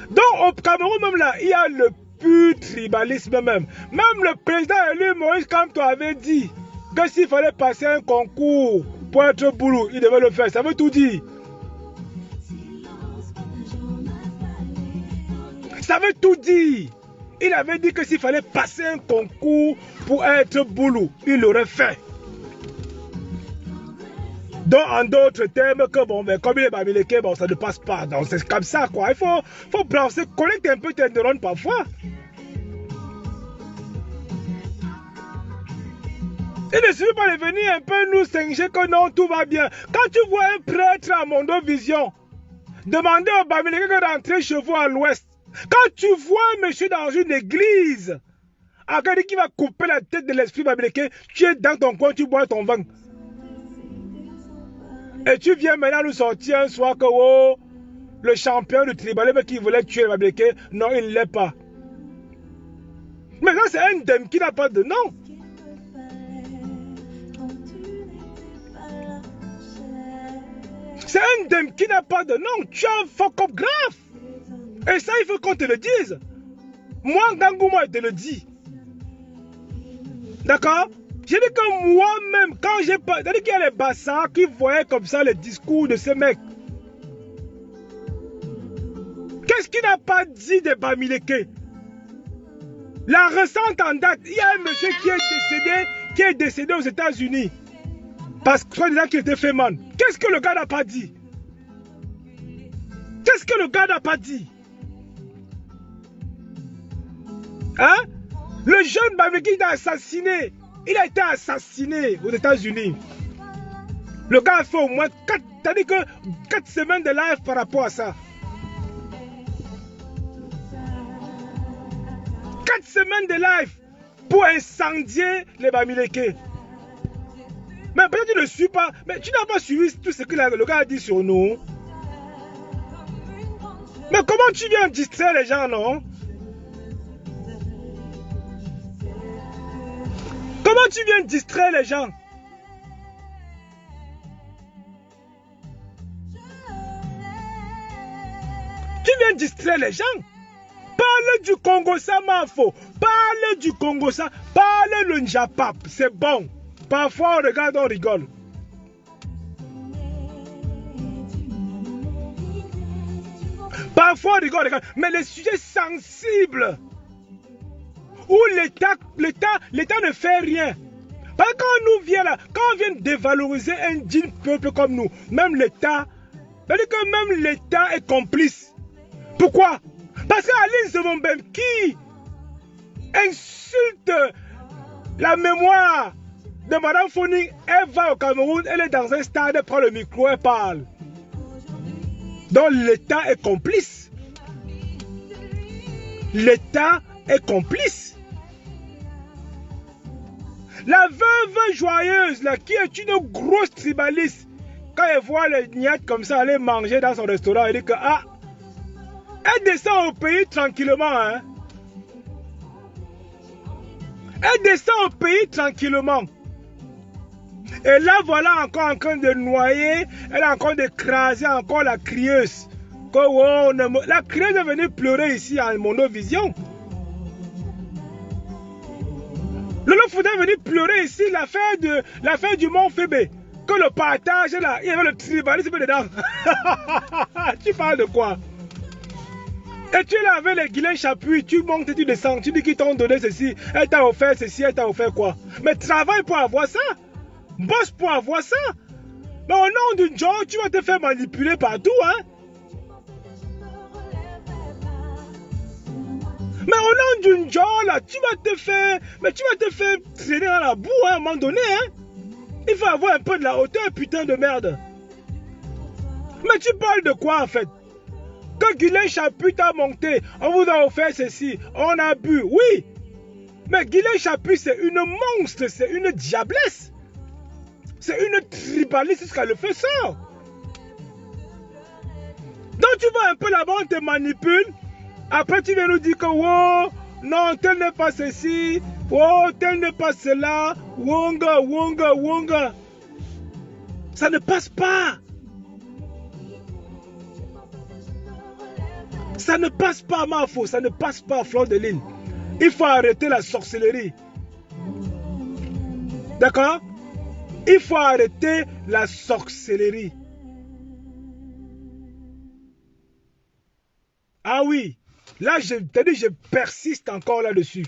Donc au Cameroun même là, il y a le pur tribalisme même. Même le président élu Moïse Kamto avait dit que s'il fallait passer un concours pour être boulot, il devait le faire. Ça veut tout dire. Ça veut tout dire. Il avait dit que s'il fallait passer un concours pour être boulot, il l'aurait fait. Donc, en d'autres termes, que bon, mais comme il est Bamileke, bon, ça ne passe pas. Donc, c'est comme ça, quoi. Il faut penser, collecter un peu tes neurones parfois. Il ne suffit pas de venir un peu nous singer que non, tout va bien. Quand tu vois un prêtre à Mondo Vision demander au Bamileke de rentrer chez vous à l'ouest, quand tu vois un monsieur dans une église, qui va couper la tête de l'esprit Bamileke, tu es dans ton coin, tu bois ton vin. Et tu viens maintenant nous sortir un soir que oh, le champion du tribalisme qui voulait tuer Bamileke, non, il ne l'est pas. Mais là, c'est un dème qui n'a pas de nom. C'est un dème qui n'a pas de nom. Tu as un fuck-up grave. Et ça, il faut qu'on te le dise. Moi, Gangouma, je te le dis. D'accord? J'ai dit que moi-même, quand j'ai pas... C'est-à-dire qu'il y a les bassins qui voyaient comme ça les discours de ces mecs. Qu'est-ce qu'il n'a pas dit de Bamileke? La récente en date, il y a un monsieur qui est décédé aux États-Unis. Parce que soi-disant qu'il était fait man. Qu'est-ce que le gars n'a pas dit? Qu'est-ce que le gars n'a pas dit? Hein? Le jeune Bamileke il a assassiné. Il a été assassiné aux États-Unis. Le gars a fait au moins 4 semaines de live par rapport à ça. 4 semaines de live pour incendier les Bamileke. Mais peut-être que tu ne suis pas. Mais tu n'as pas suivi tout ce que le gars a dit sur nous. Mais comment tu viens distraire les gens, non? Comment tu viens distraire les gens? Tu viens distraire les gens? Parle du Congo Samafo. Parle du Congo Samafo. Parle le Njapap. C'est bon. Parfois on regarde, on rigole. Parfois on rigole. Mais les sujets sensibles où l'État ne fait rien. Parce que quand on nous vient là, quand on vient dévaloriser un digne peuple comme nous, même l'État, c'est-à-dire que même l'État est complice. Pourquoi? Parce qu'Aline Zemombem qui insulte la mémoire de Madame Foni, elle va au Cameroun, elle est dans un stade, elle prend le micro, elle parle. Donc l'État est complice. L'État est complice. La veuve joyeuse, là, qui est une grosse tribaliste, quand elle voit les niattes comme ça aller manger dans son restaurant, elle dit que, ah, elle descend au pays tranquillement, hein. Elle descend au pays tranquillement. Et là, voilà encore en train de noyer, elle est encore d'écraser encore la crieuse. Oh, la crieuse est venue pleurer ici à Monovision. Lolo Fouda est venu pleurer ici l'affaire du Mont Fébé. Que le partage là, il y avait le tribalisme dedans. Tu parles de quoi? Et tu es là avec les Guilain Chapuis, tu montes et tu descends, tu dis qu'ils t'ont donné ceci, elle t'a offert ceci, elle t'a offert quoi? Mais travaille pour avoir ça. Bosse pour avoir ça. Mais au nom d'une genre, tu vas te faire manipuler partout, hein? Mais au nom d'une genre, là, tu vas te faire traîner dans la boue, hein, à un moment donné, hein? Il faut avoir un peu de la hauteur, putain de merde. Mais tu parles de quoi, en fait? Quand Guilain Chapuis t'a monté, on vous a offert ceci, on a bu, oui. Mais Guilain Chapuis, c'est une monstre, c'est une diablesse. C'est une tribaliste jusqu'à le fait ça. Donc tu vas un peu là-bas, on te manipule. Après tu viens nous dire que oh, non, tel n'est pas ceci. Oh, tel n'est pas cela. Wonga, wonga, wonga. Ça ne passe pas. Ça ne passe pas, Mafo. Ça ne passe pas, Fleur de Lille. Il faut arrêter la sorcellerie. D'accord? Il faut arrêter la sorcellerie. Ah oui, là, je persiste encore là-dessus.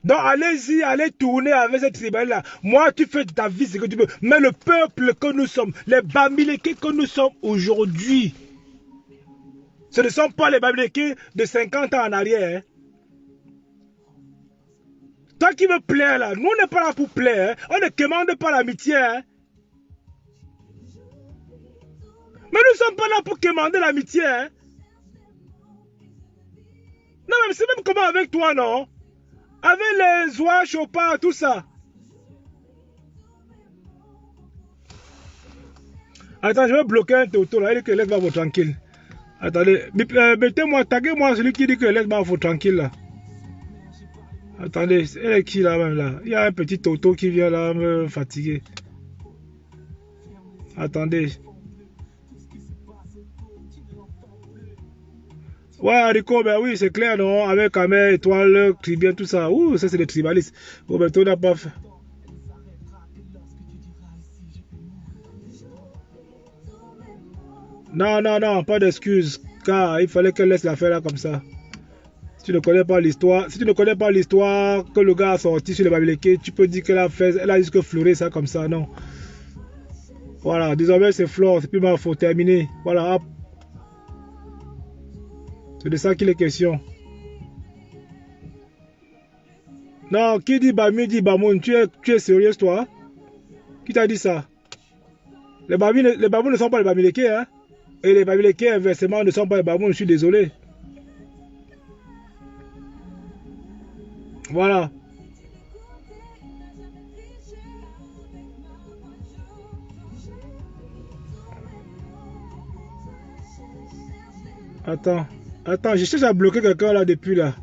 Donc, allez-y, allez tourner avec cette tribune-là. Moi, tu fais ta vie ce que tu veux. Mais le peuple que nous sommes, les Bamileke que nous sommes aujourd'hui, ce ne sont pas les Bamileke de 50 ans en arrière. Hein. Toi qui veux plaire là, nous on n'est pas là pour plaire. Hein. On ne commande pas l'amitié. Hein. Mais nous ne sommes pas là pour commander l'amitié. Hein. Non, mais c'est même comment avec toi, non? Avec les oies, Chopin, tout ça. Attends, je vais bloquer un toto là. Il dit que laisse-moi vous tranquille. Attendez, mettez-moi, taguez-moi celui qui dit que laisse-moi vous tranquille là. Attendez, elle est qui là même là? Il y a un petit toto qui vient là me fatiguer. Attendez. Ouais, Rico, ben oui, c'est clair, non? Avec Amé, étoile, tribien, tout ça. Ouh, ça c'est des tribalistes. Oh, ben toi, n'a pas fait. Non, non, non, pas d'excuses. Car il fallait qu'elle laisse l'affaire là comme ça. Si tu ne connais pas l'histoire, que le gars a sorti sur les Bamileke, tu peux dire qu'elle a fait, elle a juste que fleurer ça comme ça, non. Voilà, désormais c'est Flore, c'est plus mal, faut terminer. Voilà, hop. C'est de ça qu'il est question. Non, qui dit Bami dit Bamoun, tu es sérieuse toi? Qui t'a dit ça? Les Bamoun ne sont pas les Bamileke, hein? Et les Bamileke, inversement, ne sont pas les Bamoun, je suis désolé. Voilà. Attends, je cherche à bloquer quelqu'un là depuis là.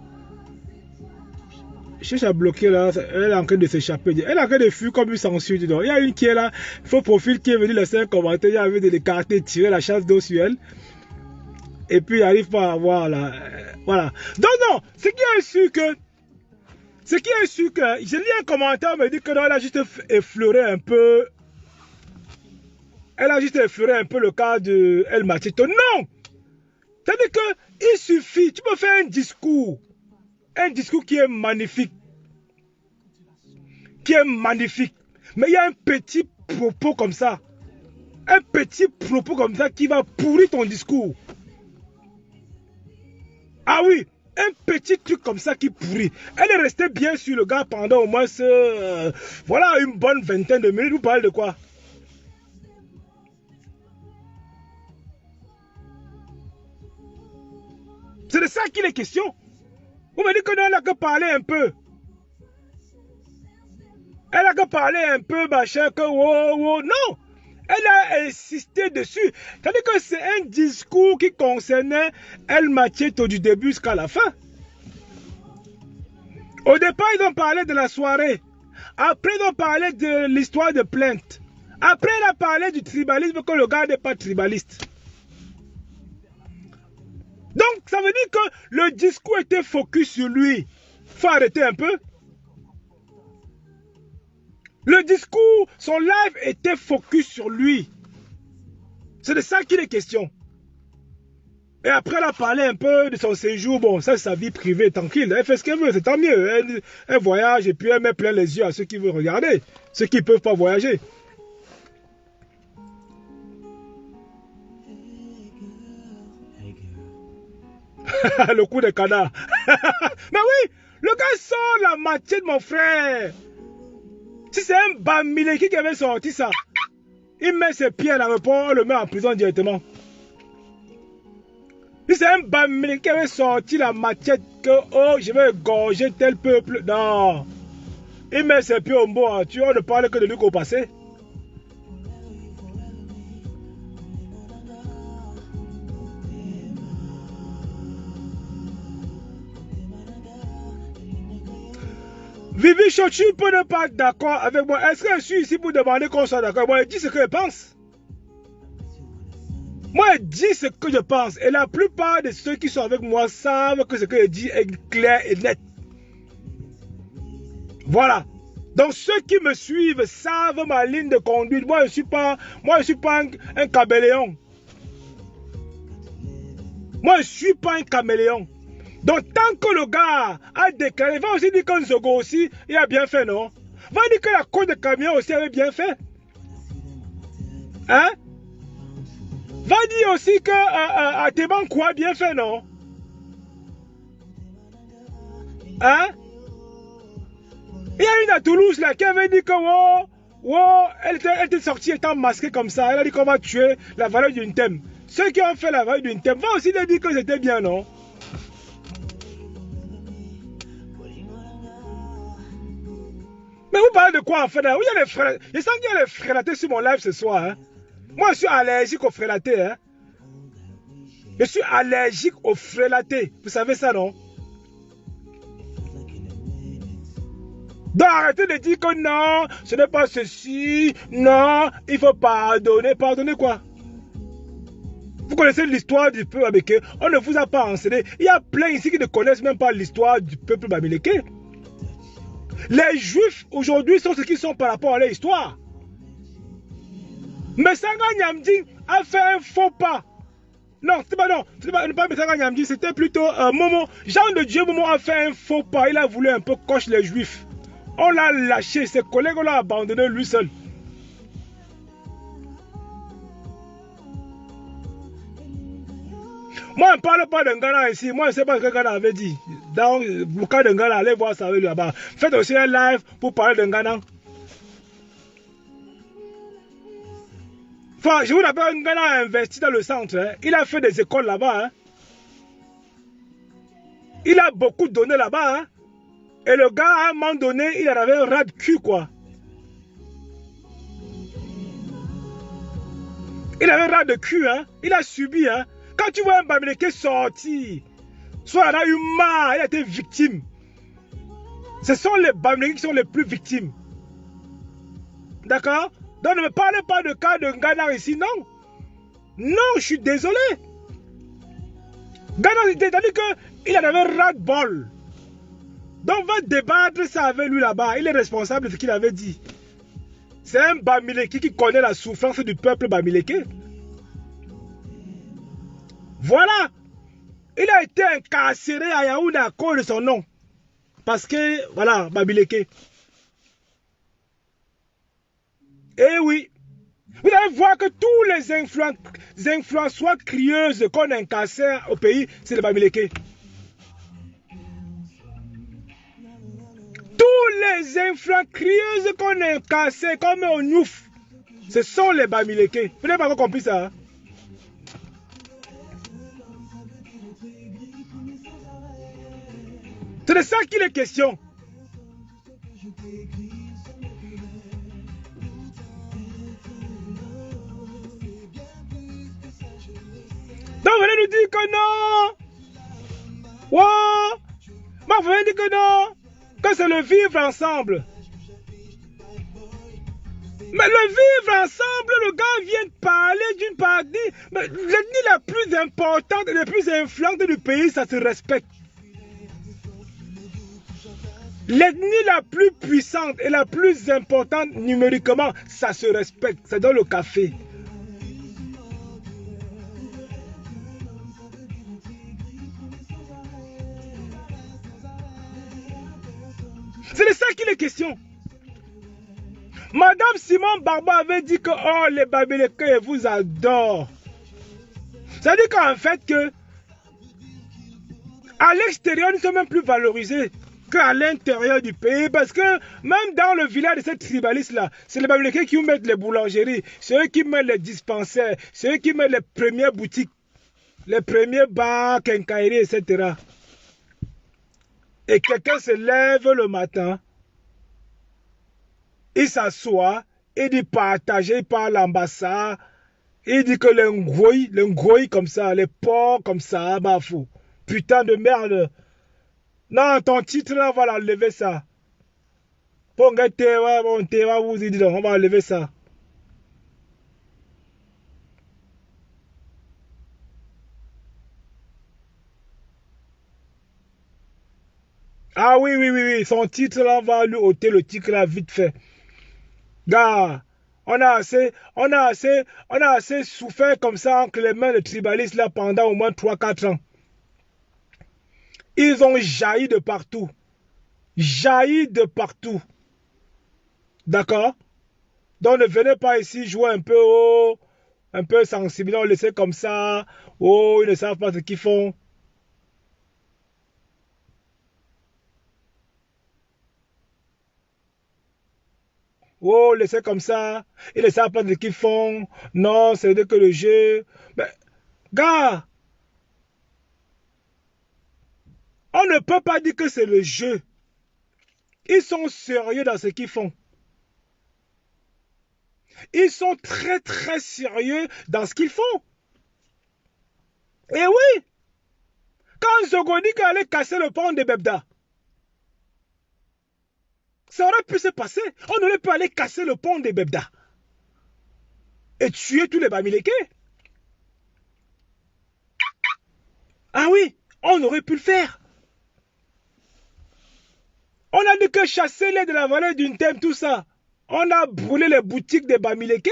Je cherche à bloquer là, elle est en train de s'échapper. Elle est en train de fuir comme une censure. Il y a une qui est là, faux profil qui est venu laisser un commentaire, il y avait des cartes tirer la chasse d'eau sur elle. Et puis il n'arrive pas à voir là. Voilà. Donc non, ce qui est sûr que, je lis un commentaire, on me dit que non, elle a juste effleuré un peu. Elle a juste effleuré un peu le cas de El Machito. Non! C'est-à-dire qu'il suffit, tu peux faire un discours qui est magnifique. Mais il y a un petit propos comme ça. Qui va pourrir ton discours. Ah oui, Un petit truc comme ça qui pourrit. Elle est restée bien sur le gars pendant au moins voilà, une bonne vingtaine de minutes. Vous parlez de quoi? C'est de ça qu'il est question. Vous me dites que non, elle a que parlé un peu. Elle a que parlé un peu, machin, que non. Elle a insisté dessus. C'est-à-dire que c'est un discours qui concernait El Machito du début jusqu'à la fin. Au départ, ils ont parlé de la soirée. Après, ils ont parlé de l'histoire de plainte. Après, elle a parlé du tribalisme, que le gars n'est pas tribaliste. Donc, ça veut dire que le discours était focus sur lui. Faut arrêter un peu. Le discours, son live était focus sur lui. C'est de ça qu'il est question. Et après, elle a parlé un peu de son séjour. Bon, ça, c'est sa vie privée, tranquille. Elle fait ce qu'elle veut, c'est tant mieux. Elle voyage et puis elle met plein les yeux à ceux qui veulent regarder. Ceux qui ne peuvent pas voyager. Le coup de canard. Mais oui, le gars sort la machette, mon frère. Si c'est un Bamileke qui avait sorti ça, il met ses pieds à l'aéroport, on le met en prison directement. Si c'est un Bamileke qui avait sorti la machette que, oh, je vais égorger tel peuple. Non. Il met ses pieds au bois. Tu vois, on ne parle que de lui qu'au passé. Vivi Cho, tu peux ne pas être d'accord avec moi. Est-ce que je suis ici pour demander qu'on soit d'accord? Moi, je dis ce que je pense. Moi, je dis ce que je pense. Et la plupart de ceux qui sont avec moi savent que ce que je dis est clair et net. Voilà. Donc, ceux qui me suivent savent ma ligne de conduite. Moi, je ne suis pas un caméléon. Moi, je ne suis pas un caméléon. Donc, tant que le gars a déclaré, il va aussi dire que Nzogo aussi, il a bien fait, non? Va dire que la côte de camion aussi avait bien fait. Hein? Va dire aussi que Atebankou a bien fait, non? Hein? Il y a une à Toulouse là qui avait dit que elle était sortie étant masquée comme ça. Elle a dit qu'on va tuer la valeur d'une thème. Ceux qui ont fait la valeur d'une thème vont aussi dire que c'était bien, non? Mais vous parlez de quoi en fait? Oui, il y a les frères. Je sens qu'il y a les frélatés sur mon live ce soir. Hein? Moi, je suis allergique aux frélatés. Hein? Je suis allergique aux frélatés. Vous savez ça, non? Donc arrêtez de dire que non, ce n'est pas ceci. Non, il faut pardonner. Pardonner quoi? Vous connaissez l'histoire du peuple bamileke. On ne vous a pas enseigné. Il y a plein ici qui ne connaissent même pas l'histoire du peuple bamileke. Les juifs aujourd'hui sont ce qu'ils sont par rapport à leur histoire. Mais Sanga Nyamdi a fait un faux pas. Non, c'était pas Sanga Nyamdi, c'était plutôt Momo. Jean de Dieu Momo a fait un faux pas. Il a voulu un peu cocher les juifs. On l'a lâché, ses collègues l'ont abandonné lui seul. Moi, on ne parle pas d'un Ghana ici. Moi, je ne sais pas ce que Ghana avait dit. Dans le cas d'un Ghana, allez voir ça avec lui là-bas. Faites aussi un live pour parler d'un Ghana. Enfin, je vous rappelle, un Ghana a investi dans le centre. Hein. Il a fait des écoles là-bas. Hein. Il a beaucoup donné là-bas. Hein. Et le gars, à un moment donné, il avait un ras de cul, quoi. Il avait un ras de cul, hein. Il a subi, hein. Quand tu vois un Bamileke sortir, soit il a eu marre, il a été victime. Ce sont les Bamileke qui sont les plus victimes. D'accord? Donc ne me parlez pas de cas de Ghana ici, non. Non, je suis désolé. Ghana, c'est-à-dire qu'il en avait ras-de-bol. Donc on va débattre ça avec lui là-bas. Il est responsable de ce qu'il avait dit. C'est un Bamileke qui connaît la souffrance du peuple Bamileke. Voilà. Il a été incarcéré à Yaoundé à cause de son nom. Parce que, voilà, Bamileke. Eh oui. Vous allez voir que tous les influenceurs crieuses qu'on incarcère au pays, c'est les Bamileke. les influences crieuses qu'on a cassées comme un ouf, ce sont les Bamileke. Vous n'avez pas encore compris ça? Hein? C'est de ça qu'il est question. Donc vous allez nous dire que non. Ouais. Moi vous allez dire que non. Que c'est le vivre ensemble. Mais le vivre ensemble, le gars vient de parler d'une partie. Mais l'ethnie la plus importante et la plus influente du pays, ça se respecte. L'ethnie la plus puissante et la plus importante numériquement, ça se respecte. C'est dans le café. C'est de ça qu'il est question. Madame Simon Barba avait dit que oh, les Bamileke vous adorent. Ça dit qu'en fait que à l'extérieur, nous sommes même plus valorisés qu'à l'intérieur du pays. Parce que même dans le village de cette tribaliste-là, c'est les Bamileke qui mettent les boulangeries, c'est eux qui mettent les dispensaires, c'est eux qui mettent les premières boutiques, les premiers bars, quincailleries, etc. Et quelqu'un se lève le matin, il s'assoit, il dit partager par l'ambassade, il dit que les ngoï comme ça, les porcs comme ça, bah fou. Putain de merde. Non, ton titre là, on va l'enlever ça. On va enlever ça. Ah oui, oui, oui, oui. Son titre là, on va lui ôter le titre là vite fait. Gars, on a assez souffert comme ça entre les mains de tribalistes là pendant au moins 3-4 ans. Ils ont jailli de partout. Jailli de partout. D'accord? Donc ne venez pas ici jouer un peu oh, un peu sensible, on laissez comme ça. Oh, ils ne savent pas ce qu'ils font. Oh, laissez comme ça. Ils ne savent pas ce qu'ils font. Non, c'est que le jeu. Mais, gars, on ne peut pas dire que c'est le jeu. Ils sont sérieux dans ce qu'ils font. Ils sont très très sérieux dans ce qu'ils font. Et oui, quand Zogonik allait casser le pont de Bebda, ça aurait pu se passer. On aurait pu aller casser le pont de Bebda et tuer tous les Bamileke. Ah oui, on aurait pu le faire. On a dit que chasser les de la vallée d'une thème, tout ça. On a brûlé les boutiques des Bamileke.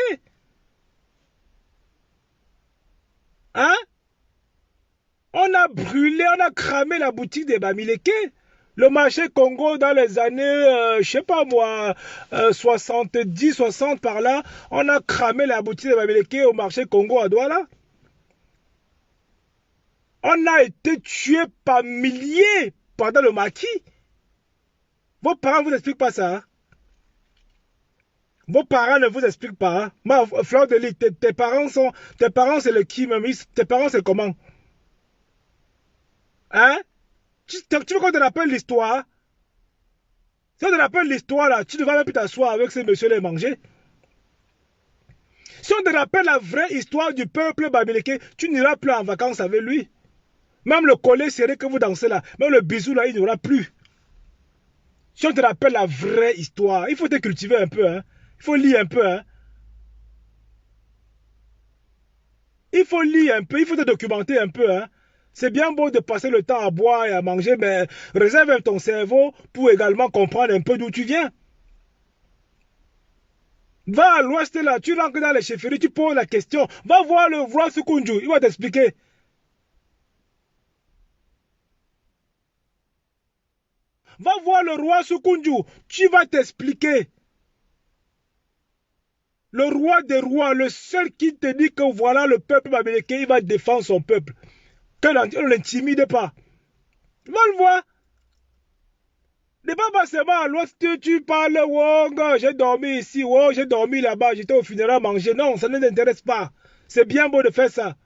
Hein? On a brûlé, on a cramé la boutique des Bamileke. Le marché Congo dans les années, je sais pas moi, 70, 60 par là, on a cramé la boutique des Bamileke au marché Congo à Douala. On a été tués par milliers pendant le maquis. Vos parents ne vous expliquent pas ça. Hein? Vos parents ne vous expliquent pas. Hein? Ma Fleur de Lys, tes parents c'est le qui même? Tes parents c'est comment? Hein? Tu veux qu'on te rappelle l'histoire? Si on te rappelle l'histoire là, tu ne vas même plus t'asseoir avec ces messieurs les manger. Si on te rappelle la vraie histoire du peuple Bamileke, tu n'iras plus en vacances avec lui. Même le collet serré que vous dansez là, même le bisou là, il n'y aura plus. Si on te rappelle la vraie histoire, il faut te cultiver un peu, hein. Il faut lire un peu, hein. Il faut lire un peu, il faut te documenter un peu, hein. C'est bien beau de passer le temps à boire et à manger, mais réserve ton cerveau pour également comprendre un peu d'où tu viens. Va à l'ouest là, tu rentres dans les chefferies, tu poses la question. Va voir le roi Sukunju, il va t'expliquer. Va voir le roi Sukunju, tu vas t'expliquer. Le roi des rois, le seul qui te dit que voilà le peuple américain, il va défendre son peuple. Que ne l'intimide pas. Va le voir. Ne pas seulement à l'ouest, tu parles, oh, j'ai dormi ici, oh, j'ai dormi là-bas, j'étais au funérail manger. Non, ça ne t'intéresse pas. C'est bien beau de faire ça.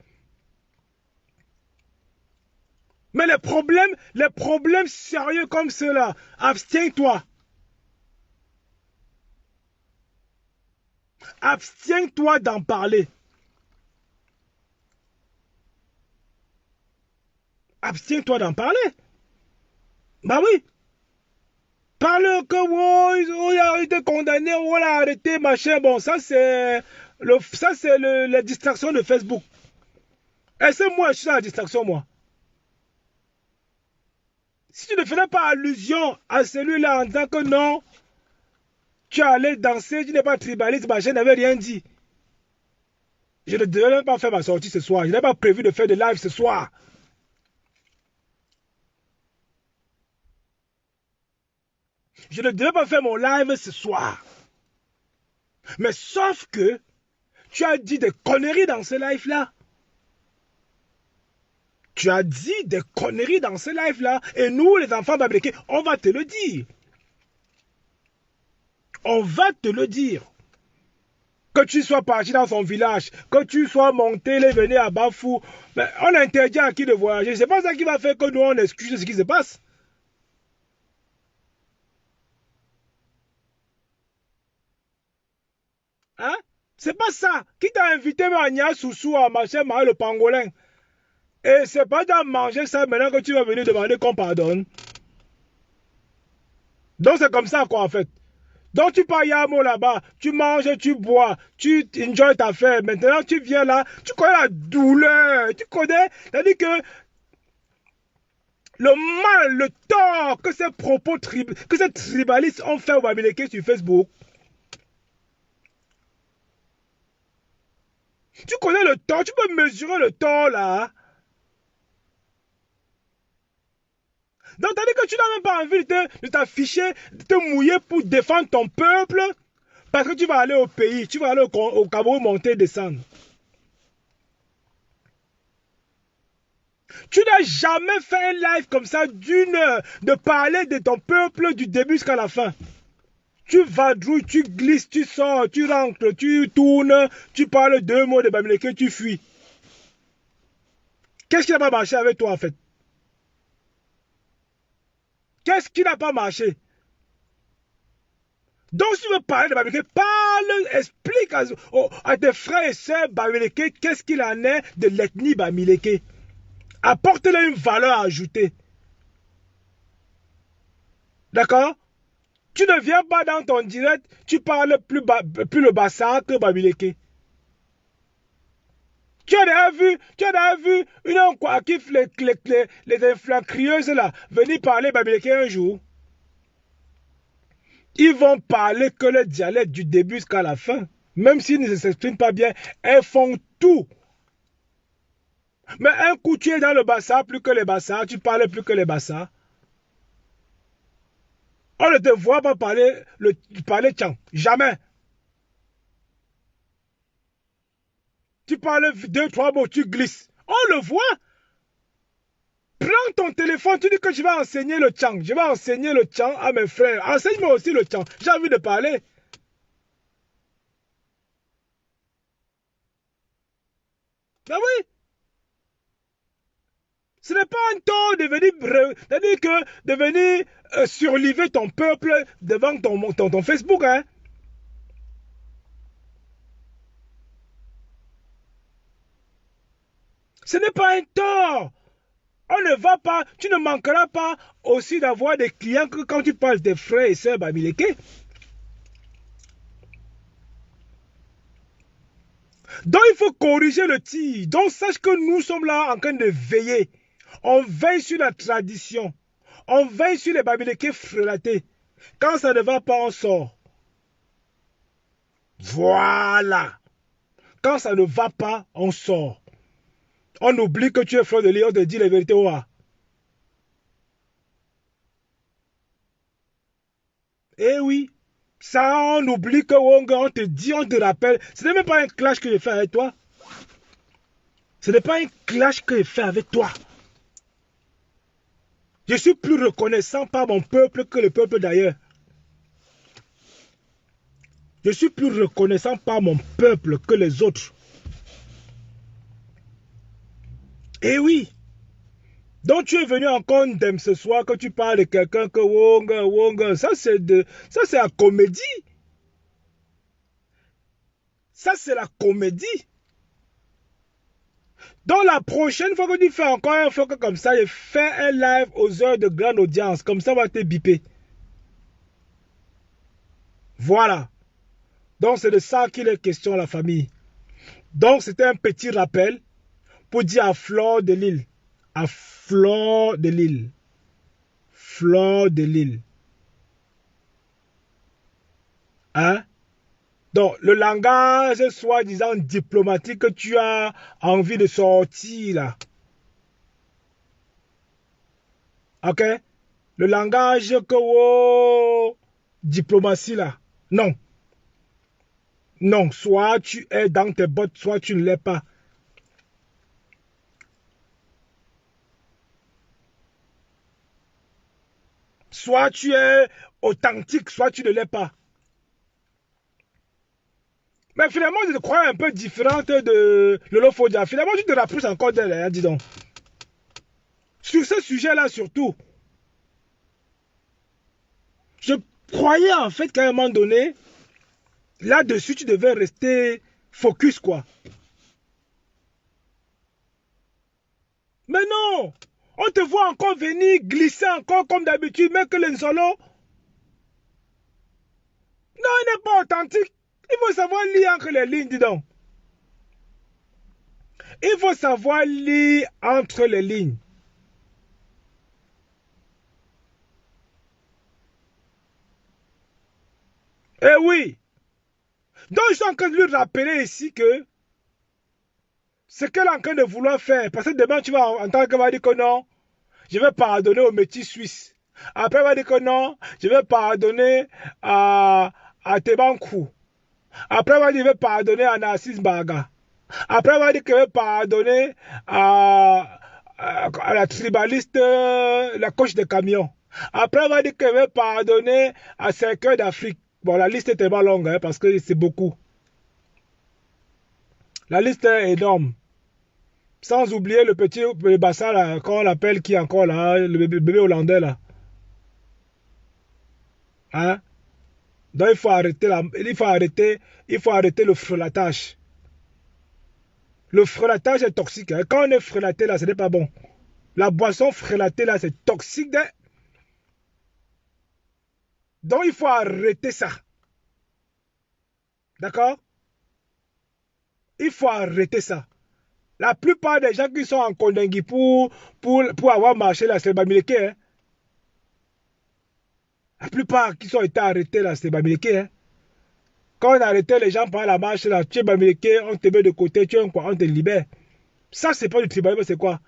Mais les problèmes sérieux comme ceux-là, abstiens-toi. Abstiens-toi d'en parler. Abstiens-toi d'en parler. Bah oui. Parle que oh, il a été condamné, on l'a arrêté, machin. Bon, ça c'est la distraction de Facebook. Et c'est moi, je suis dans la distraction, moi. Si tu ne faisais pas allusion à celui-là en disant que non, tu allais danser, tu n'es pas tribaliste, machin, n'avais rien dit. Je ne devais même pas faire ma sortie ce soir. Je n'avais pas prévu de faire de live ce soir. Je ne devais pas faire mon live ce soir. Mais sauf que tu as dit des conneries dans ce live-là. Tu as dit des conneries dans ce live-là. Et nous, les enfants d'Abléké, on va te le dire. On va te le dire. Que tu sois parti dans son village, que tu sois monté, les venir à Bafou, mais on interdit à qui de voyager. C'est pas ça qui va faire que nous, on excuse ce qui se passe. Hein? C'est pas ça. Qui t'a invité à Nia Soussou, à machin, le pangolin? Et c'est pas dans manger ça maintenant que tu vas venir demander qu'on pardonne. Donc c'est comme ça quoi en fait. Donc tu pars Yamo là-bas, tu manges, tu bois, tu enjoy ta fête. Maintenant tu viens là, tu connais la douleur, tu connais, c'est-à-dire que le mal, le tort que ces propos que ces tribalistes ont fait au Bamileke sur Facebook. Tu connais le tort, tu peux mesurer le tort là. Donc, t'as dit que tu n'as même pas envie de t'afficher, de te mouiller pour défendre ton peuple, parce que tu vas aller au pays, tu vas aller au Cameroun, monter et descendre. Tu n'as jamais fait un live comme ça d'une heure, de parler de ton peuple du début jusqu'à la fin. Tu vadrouilles, tu glisses, tu sors, tu rentres, tu tournes, tu parles 2 mots de Bamileke, tu fuis. Qu'est-ce qui n'a pas marché avec toi en fait? Qu'est-ce qui n'a pas marché? Donc, si tu veux parler de Bamileke, parle, explique à tes frères et sœurs Bamileke qu'est-ce qu'il en est de l'ethnie Bamileke. Apporte-leur une valeur ajoutée. D'accord? Tu ne viens pas dans ton direct, tu parles plus le Bassa que Bamileke. Tu as déjà vu une quoi qui les influenceuses là, venir parler Bamileke un jour. Ils vont parler que le dialecte du début jusqu'à la fin. Même s'ils ne s'expriment pas bien, elles font tout. Mais un coup, tu es dans le Bassa plus que les Bassa, tu parles plus que les Bassa. On ne te voit pas parler tchang. Jamais. Tu parles 2-3 mots, tu glisses. On le voit. Prends ton téléphone, tu dis que je vais enseigner le tchang. Je vais enseigner le tchang à mes frères. Enseigne-moi aussi le tchang. J'ai envie de parler. Ben oui. Ce n'est pas un tort de venir surliver ton peuple devant ton Facebook. Hein? Ce n'est pas un tort. On ne va pas, tu ne manqueras pas aussi d'avoir des clients que quand tu parles des frères et sœurs Bamileke. Donc il faut corriger le tir. Donc sache que nous sommes là en train de veiller. On veille sur la tradition. On veille sur les Bamileke frelatés. Quand ça ne va pas, on sort. Voilà. Quand ça ne va pas, on sort. On oublie que tu es fleur de lys, on te dit la vérité. Eh oui. Ça, on oublie que on te dit, on te rappelle. Ce n'est même pas un clash que je fais avec toi. Ce n'est pas un clash que je fais avec toi. Je suis plus reconnaissant par mon peuple que le peuple d'ailleurs. Je suis plus reconnaissant par mon peuple que les autres. Eh oui. Donc tu es venu encore ce soir que tu parles de quelqu'un que Wonga. Ça c'est la comédie. Ça c'est la comédie. Donc la prochaine fois que tu fais encore un truc comme ça, fais un live aux heures de grande audience. Comme ça, on va te biper. Voilà. Donc c'est de ça qu'il est question, la famille. Donc c'était un petit rappel pour dire à Fleur de Lille. À Fleur de Lille. Fleur de Lille. Hein? Donc le langage soi-disant diplomatique que tu as envie de sortir là. Ok? Le langage que diplomatie là. Non. Non, soit tu es dans tes bottes, soit tu ne l'es pas. Soit tu es authentique, soit tu ne l'es pas. Mais finalement, je te crois un peu différente de Lolo Fodia. Finalement, tu te rapproches encore d'elle, hein, dis donc. Sur ce sujet-là, surtout. Je croyais en fait qu'à un moment donné, là-dessus, tu devais rester focus, quoi. Mais non! On te voit encore venir glisser encore comme d'habitude, mais que le solo. Non, il n'est pas authentique. Il faut savoir lire entre les lignes, dis donc. Il faut savoir lire entre les lignes. Eh oui. Donc, je suis en train de lui rappeler ici que ce qu'elle est en train de vouloir faire, parce que demain, tu vas entendre qu'elle va dire que non, je vais pardonner au métis suisse. Après, elle va dire que non, je vais pardonner à Tebankou. Après, elle va dire que je vais pardonner à Narcisse Baga. Après, elle va dire qu'elle va pardonner à la tribaliste, la coach de camion. Après, elle va dire qu'elle va pardonner à 5 heures d'Afrique. Bon, la liste est tellement longue, hein, parce que c'est beaucoup. La liste est énorme. Sans oublier le petit le bassin, là, qu'on l'appelle, qui est encore là, le bébé hollandais, là. Hein? Donc, il faut arrêter le frelatage. Le frelatage est toxique. Hein. Quand on est frelaté, là, ce n'est pas bon. La boisson frélatée, là, c'est toxique. Hein? Donc, il faut arrêter ça. D'accord? Il faut arrêter ça. La plupart des gens qui sont en Kondengui pour avoir marché là, c'est Bamileke. Hein? La plupart qui ont été arrêtés là, c'est Bamileke. Hein? Quand on arrêtait les gens par la marche là, tu es Bamileke, on te met de côté, tu es quoi, on te libère. Ça, c'est pas du tribalisme, c'est quoi?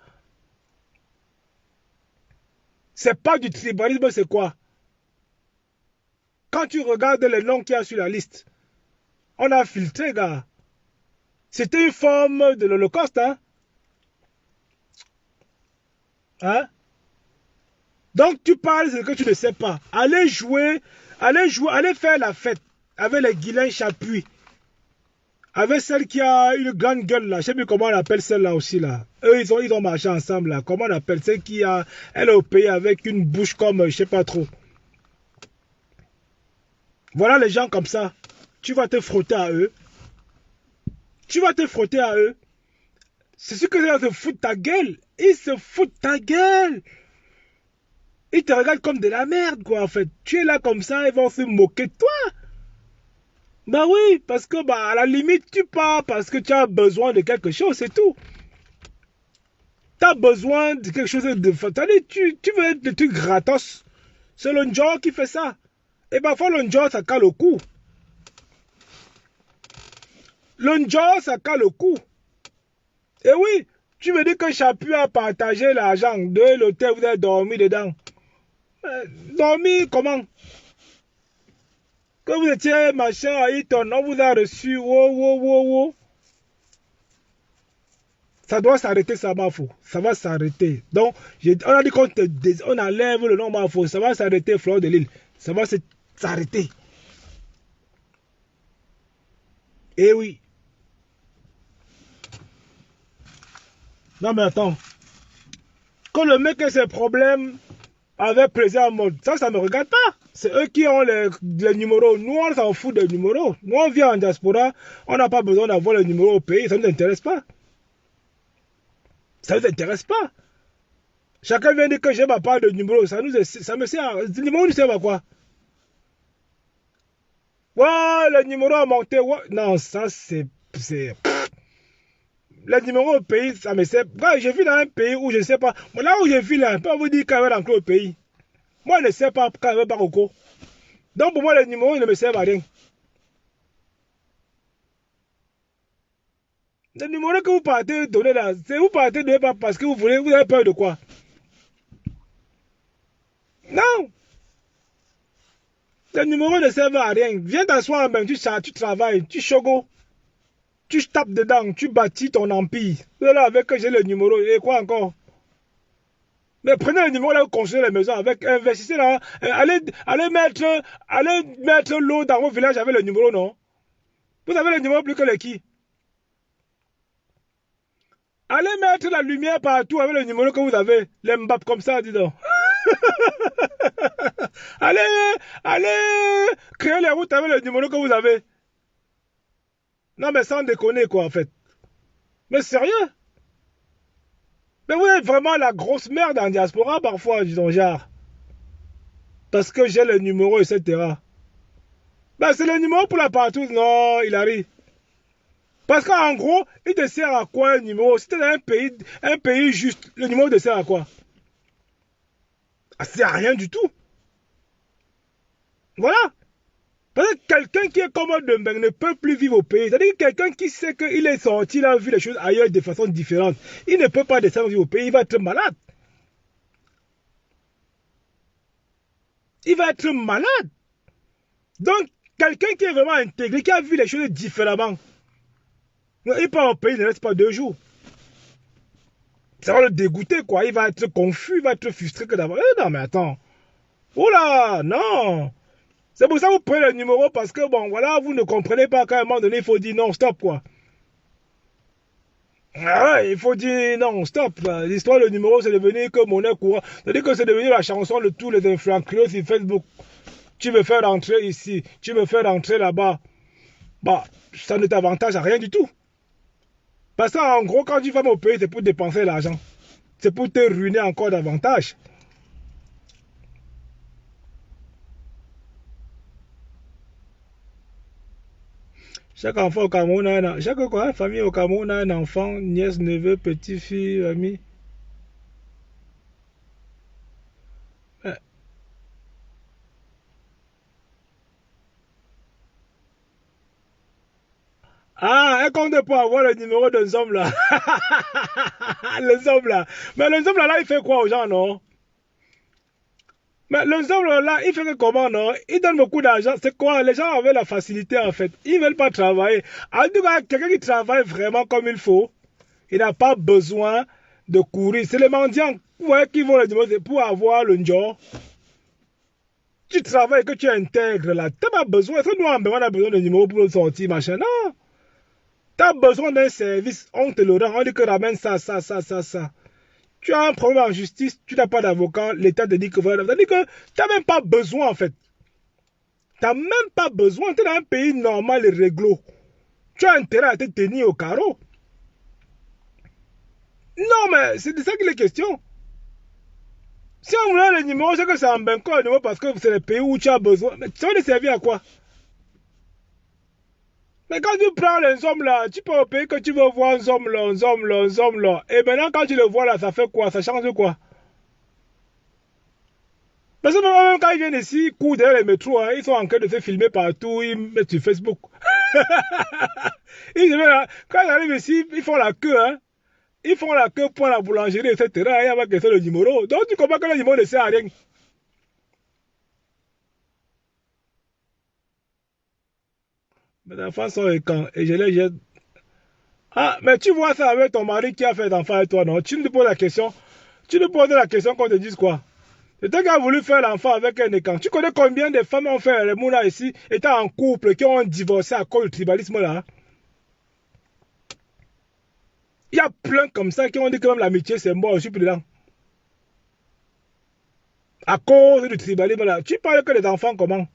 C'est pas du tribalisme, c'est quoi? Quand tu regardes les noms qu'il y a sur la liste, on a filtré, gars. C'était une forme de l'Holocauste, hein? Hein? Donc tu parles de ce que tu ne sais pas. Allez jouer, allez faire la fête avec les Guilain Chapuis. Avec celle qui a une grande gueule là. Je ne sais plus comment on appelle celle-là aussi là. Eux, ils ont marché ensemble là. Comment on appelle celle qui a, elle est au pays avec une bouche comme, je ne sais pas trop. Voilà les gens comme ça. Tu vas te frotter à eux. Tu vas te frotter à eux. C'est ce que ça se fout de ta gueule. Ils se foutent de ta gueule. Ils te regardent comme de la merde, quoi, en fait. Tu es là comme ça, ils vont se moquer de toi. Bah oui, parce que, bah, à la limite, tu pars parce que tu as besoin de quelque chose, c'est tout. Tu as besoin de quelque chose de... Tu veux des trucs gratos. C'est le Njor qui fait ça. Et parfois, le Njor, ça cale au cou. Le Njor, ça cale au cou. Et oui, tu veux dire que Chapuis a partagé l'argent de l'hôtel, vous avez dormi dedans. Dormi comment? Que vous étiez machin à Eton, on vous a reçu, wow. Ça doit s'arrêter, ça, Bafo. Ça va s'arrêter. Donc, on a dit qu'on enlève le nom Bafo. Ça va s'arrêter, Fleur de Lille. Ça va s'arrêter. Eh oui. Non, mais attends. Quand le mec a ses problèmes avec Président Mode, ça ne me regarde pas. C'est eux qui ont les numéros. Nous, on s'en fout des numéros. Nous, on vient en diaspora. On n'a pas besoin d'avoir les numéros au pays. Ça ne nous intéresse pas. Ça ne nous intéresse pas. Chacun vient dire que j'ai ma part de numéro. Ça me sert. Le numéro nous sert à quoi? Ouais, le numéro a monté. Ouais. Non, ça, c'est. Les numéros au pays, ça me sert. Quand je vis dans un pays où je ne sais pas. Moi, là où je vis, là, je peux vous dire quand même encore au pays. Moi, je ne sais pas quand même pas au co. Donc, pour moi, les numéros, ils ne me servent à rien. Les numéros que vous partez donner là, c'est vous partez donner pas parce que vous avez peur de quoi? Non! Les numéros ne servent à rien. Viens t'asseoir même, tu travailles, tu chogo, tu tapes dedans, tu bâtis ton empire. Là, avec j'ai le numéro, et quoi encore? Mais prenez le numéro là, vous construisez les maisons avec, investissez là, allez mettre l'eau dans vos villages avec le numéro, non? Vous avez le numéro plus que les qui? Allez mettre la lumière partout avec le numéro que vous avez. Les mbap comme ça, dis donc. allez créer les routes avec le numéro que vous avez. Non, mais sans déconner, quoi, en fait. Mais sérieux? Mais vous êtes vraiment la grosse merde en diaspora, parfois, disons, genre. Parce que j'ai le numéro, etc. Ben, c'est le numéro pour la partout. Non, il arrive. Parce qu'en gros, il te sert à quoi un numéro? Si tu es dans un pays juste, le numéro te sert à quoi? Ah, c'est à rien du tout. Voilà. Parce que quelqu'un qui est comme Dembeng ne peut plus vivre au pays. C'est-à-dire que quelqu'un qui sait qu'il est sorti, il a vu les choses ailleurs de façon différente. Il ne peut pas descendre vivre au pays, il va être malade. Il va être malade. Donc, quelqu'un qui est vraiment intégré, qui a vu les choses différemment, il part au pays, il ne reste pas 2 jours. Ça va le dégoûter, quoi. Il va être confus, il va être frustré que d'abord. Non, mais attends. Oula, non. C'est pour ça que vous prenez le numéro parce que, bon, voilà, vous ne comprenez pas qu'à un moment donné, il faut dire non, stop, quoi. Ah ouais, il faut dire non, stop. L'histoire du numéro, c'est devenu que monnaie courante. C'est-à-dire que c'est devenu la chanson de tous les influenceurs sur Facebook. Tu me fais rentrer ici, tu me fais rentrer là-bas. Bah, ça ne t'avantage à rien du tout. Parce qu'en gros, quand tu vas au pays, c'est pour dépenser l'argent. C'est pour te ruiner encore davantage. Chaque enfant au Cameroun a chaque quoi, famille au Cameroun a un enfant, nièce, neveu, petit-fille, ami. Ah, un compte pour avoir le numéro d'un homme là. Le homme là. Mais le homme là, il fait quoi aux gens, non? Mais le homme là, il fait que comment, non? Il donne beaucoup d'argent. C'est quoi? Les gens avaient la facilité en fait. Ils ne veulent pas travailler. En tout cas, quelqu'un qui travaille vraiment comme il faut, il n'a pas besoin de courir. C'est les mendiants qui vont le numéro pour avoir le job. Tu travailles, que tu intègres là. Tu n'as pas besoin. Est-ce que nous, on a besoin de numéro pour sortir, machin? Non. Tu as besoin d'un service, on te le rend, on dit que ramène ça. Tu as un problème en justice, tu n'as pas d'avocat, l'État te dit que voilà. C'est-à-dire que tu n'as même pas besoin en fait. Tu n'as même pas besoin, tu es dans un pays normal et réglo. Tu as intérêt à te tenir au carreau. Non, mais c'est de ça qu'il est question. Si on voulait le numéro, c'est que c'est en banque le numéro parce que c'est le pays où tu as besoin. Mais ça va te servir à quoi? Mais quand tu prends les hommes là, tu peux au pays que tu veux voir un homme là. Et maintenant, quand tu le vois là, ça fait quoi? Ça change quoi? Parce que même quand ils viennent ici, ils courent derrière les métros, hein, ils sont en train de se filmer partout, ils mettent sur Facebook. Quand ils arrivent ici, ils font la queue, hein. Ils font la queue pour la boulangerie, etc. Et avec le numéro. Donc tu comprends que le numéro ne sert à rien. Mes enfants sont écans et je les jette. Ah, mais tu vois ça avec ton mari qui a fait d'enfant avec toi, non? Tu nous poses la question. Tu nous poses la question qu'on te dise quoi? C'est toi qui as voulu faire l'enfant avec un écran. Tu connais combien de femmes ont fait le moula ici, étant en couple, qui ont divorcé à cause du tribalisme là? Il y a plein comme ça qui ont dit que même l'amitié c'est mort, je suis plus dedans. À cause du tribalisme là. Tu parles que des enfants comment?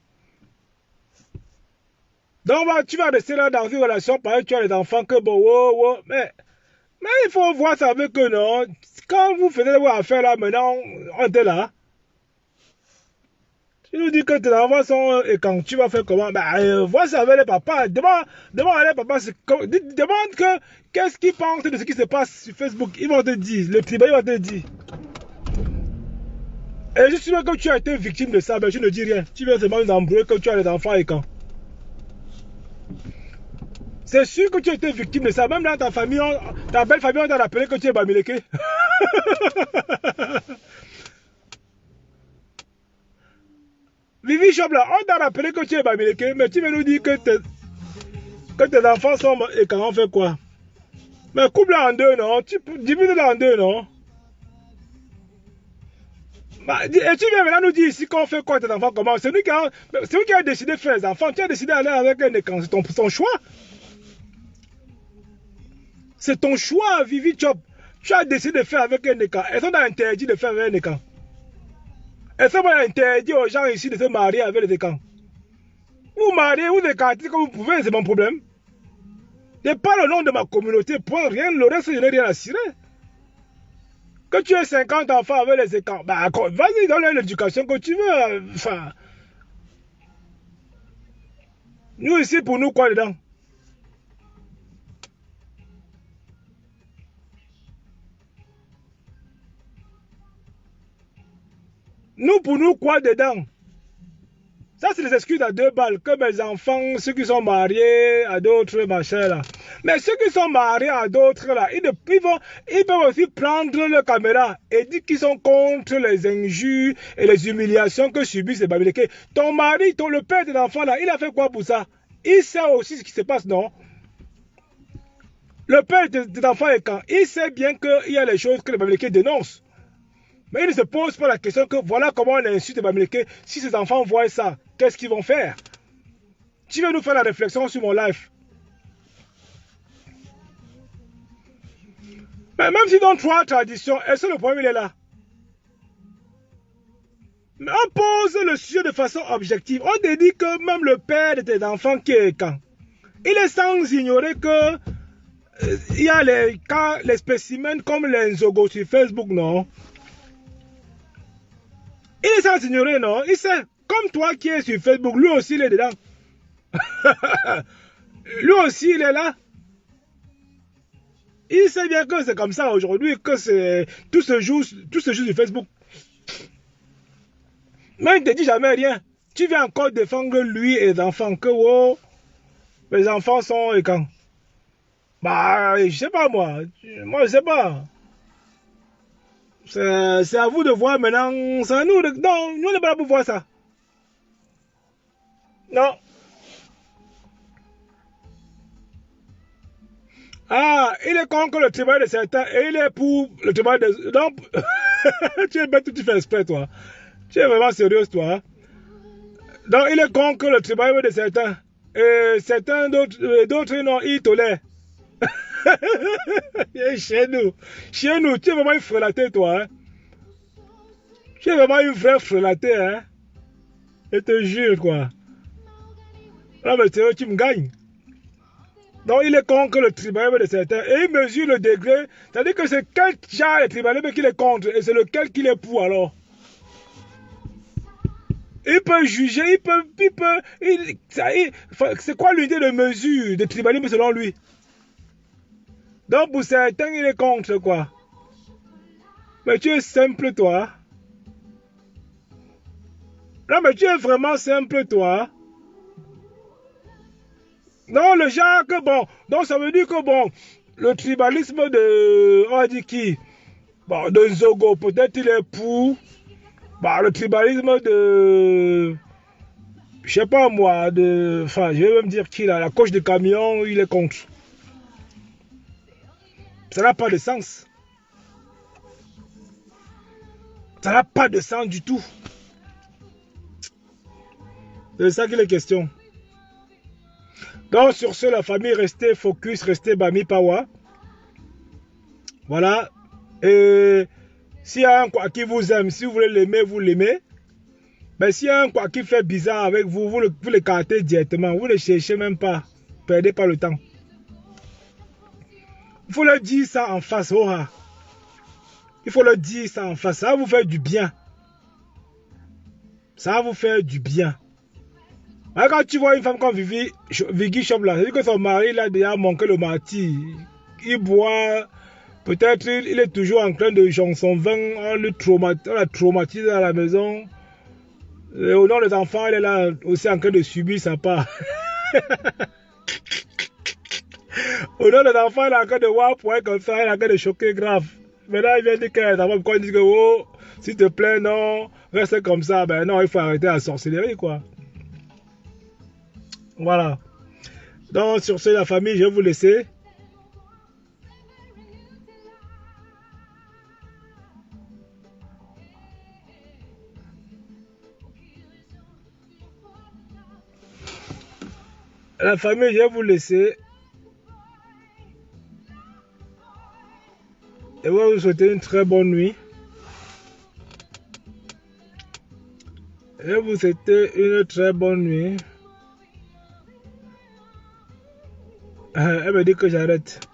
Donc tu vas rester là dans une relation, par exemple, tu as des enfants que bon, mais il faut voir ça avec eux, non? Quand vous faisiez vos affaires là, maintenant, on était là. Tu nous dis que tes enfants sont, et quand tu vas faire comment? Vois ça avec les papas. Demande à les papas, demande que, qu'est-ce qu'ils pensent de ce qui se passe sur Facebook. Ils vont te dire, le tribal, il va te dire. Et je suis sûr que tu as été victime de ça, mais je ne dis rien. Tu viens seulement nous embrouiller que tu as les enfants et quand. C'est sûr que tu as été victime de ça. Même dans ta famille, ta belle famille, on t'a rappelé que tu es Bamileke. Vivi Shop là, on t'a rappelé que tu es Bamileke, mais tu veux nous dire que tes enfants sont et quand on fait quoi? Mais coupe-la en deux, non? Divise-la en deux, non? Et tu viens maintenant nous dire ici qu'on fait quoi tes enfants, comment? C'est lui qui a décidé de faire les enfants. Tu as décidé d'aller avec un écran. C'est ton choix. C'est ton choix, Vivi Chop. Tu as décidé de faire avec un écran. Est-ce qu'on a interdit de faire avec un écran? Est-ce qu'on a interdit aux gens ici de se marier avec les écrans? Vous mariez, vous écartez comme vous pouvez, c'est mon problème. Et pas le nom de ma communauté, point rien, le reste, je n'ai rien à cirer. Que tu aies 50 enfants avec les écrans, vas-y, donne l'éducation que tu veux. Enfin, nous ici, pour nous, quoi dedans? Nous, pour nous, quoi dedans? Ça, c'est des excuses à deux balles. Que mes enfants, ceux qui sont mariés à d'autres machins là. Mais ceux qui sont mariés à d'autres là, ils peuvent aussi prendre leur caméra et dire qu'ils sont contre les injures et les humiliations que subissent les Bamileke. Ton mari, le père de l'enfant là, il a fait quoi pour ça? Il sait aussi ce qui se passe, non? Le père de l'enfant est quand? Il sait bien qu'il y a les choses que les Bamileke dénoncent. Mais il ne se pose pas la question que voilà comment on insulte les Bamileke. Si ces enfants voient ça, qu'est-ce qu'ils vont faire? Tu veux nous faire la réflexion sur mon live? Mais même si dans trois traditions, est-ce que le problème il est là? Mais on pose le sujet de façon objective. On te dit que même le père de tes enfants qui est quand? Il est sans ignorer que il y a les spécimens comme les Nzogo sur Facebook, non? Il est sans ignorer, non? Il sait, comme toi qui es sur Facebook, lui aussi il est dedans. Lui aussi il est là. Il sait bien que c'est comme ça aujourd'hui, que tout se joue sur Facebook. Mais il ne te dit jamais rien. Tu viens encore défendre lui et les enfants, que oh, les enfants sont et quand? Je sais pas moi. Moi je sais pas. C'est à vous de voir maintenant. C'est à nous de... Non, nous on n'est pas là pour voir ça. Non. Ah, il est contre le travail de certains et il est pour le travail de... Non, tu es bête, tu fais exprès, toi. Tu es vraiment sérieuse, toi. Donc, il est contre le travail de certains. Et certains d'autres, non, ils tolèrent. Chez nous, tu es vraiment une frelatée, toi. Hein? Tu es vraiment une vraie frelatée, hein. Je te jure, quoi. Là, mais sérieux, tu me gagnes. Donc, il est contre le tribalisme de certains. Et il mesure le degré. C'est-à-dire que c'est quel genre de tribalisme qu'il est contre. Et c'est lequel qu'il est pour, alors. Il peut juger, c'est quoi l'unité de mesure de tribalisme selon lui? Donc, pour certains, il est contre, quoi. Mais tu es simple, toi. Non, mais tu es vraiment simple, toi. Non, le genre que bon. Donc, ça veut dire que bon, le tribalisme de. On dit qui? Bon, de Nzogo, peut-être il est pour. Bah, le tribalisme de. Je sais pas moi, enfin, je vais même dire qui là, la coche de camion, il est contre. Ça n'a pas de sens. Ça n'a pas de sens du tout. C'est ça qu'il est question. Donc sur ce, la famille, restez focus, restez Bami Power. Voilà. Et s'il y a un quoi qui vous aime, si vous voulez l'aimer, vous l'aimez. Mais s'il y a un quoi qui fait bizarre avec vous, vous l'écartez directement. Vous ne le cherchez même pas. Perdez pas le temps. Il faut leur dire ça en face. Oh, il faut leur dire ça en face. Ça va vous faire du bien. Ça va vous faire du bien. Alors, quand tu vois une femme comme Viggy Shop là, c'est que son mari il a déjà manqué le martyr. Il boit. Peut-être il est toujours en train de jouer son vin. On l'a traumatisé à la maison. Et au nom des enfants, elle est là aussi en train de subir sa part. Au nom des enfants, elle est en train de voir pour elle comme ça, elle est en train de choquer grave. Maintenant, il vient dire qu'elle a pourquoi il dit que oh, s'il te plaît, non, reste comme ça. Ben non, il faut arrêter la sorcellerie, quoi. Voilà. Donc, sur ce, la famille, je vais vous laisser. La famille, je vais vous laisser. Et je vais vous souhaiter une très bonne nuit. Je vais vous souhaiter une très bonne nuit. Elle me dit que j'arrête.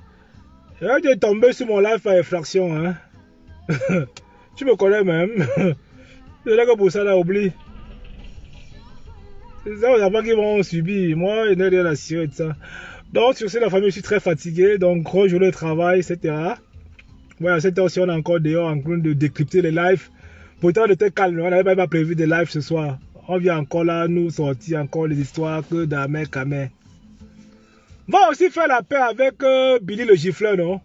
Je vais tomber sur mon live par effraction. Hein? Tu me connais même. C'est là que pour ça, là, oublie. C'est ça les enfants qui vont subir. Moi, je n'ai rien à cirer de ça. Donc, sur ce, la famille, je suis très fatigué. Donc, gros journée de travail, etc. Voilà, à cette heure-ci, on est encore dehors en train de décrypter les lives. Pourtant, on était calme. On n'avait même pas prévu de live ce soir. On vient encore là, nous sortir encore les histoires que d'Amé Kamé. Va aussi faire la paix avec Billy le gifleur, non?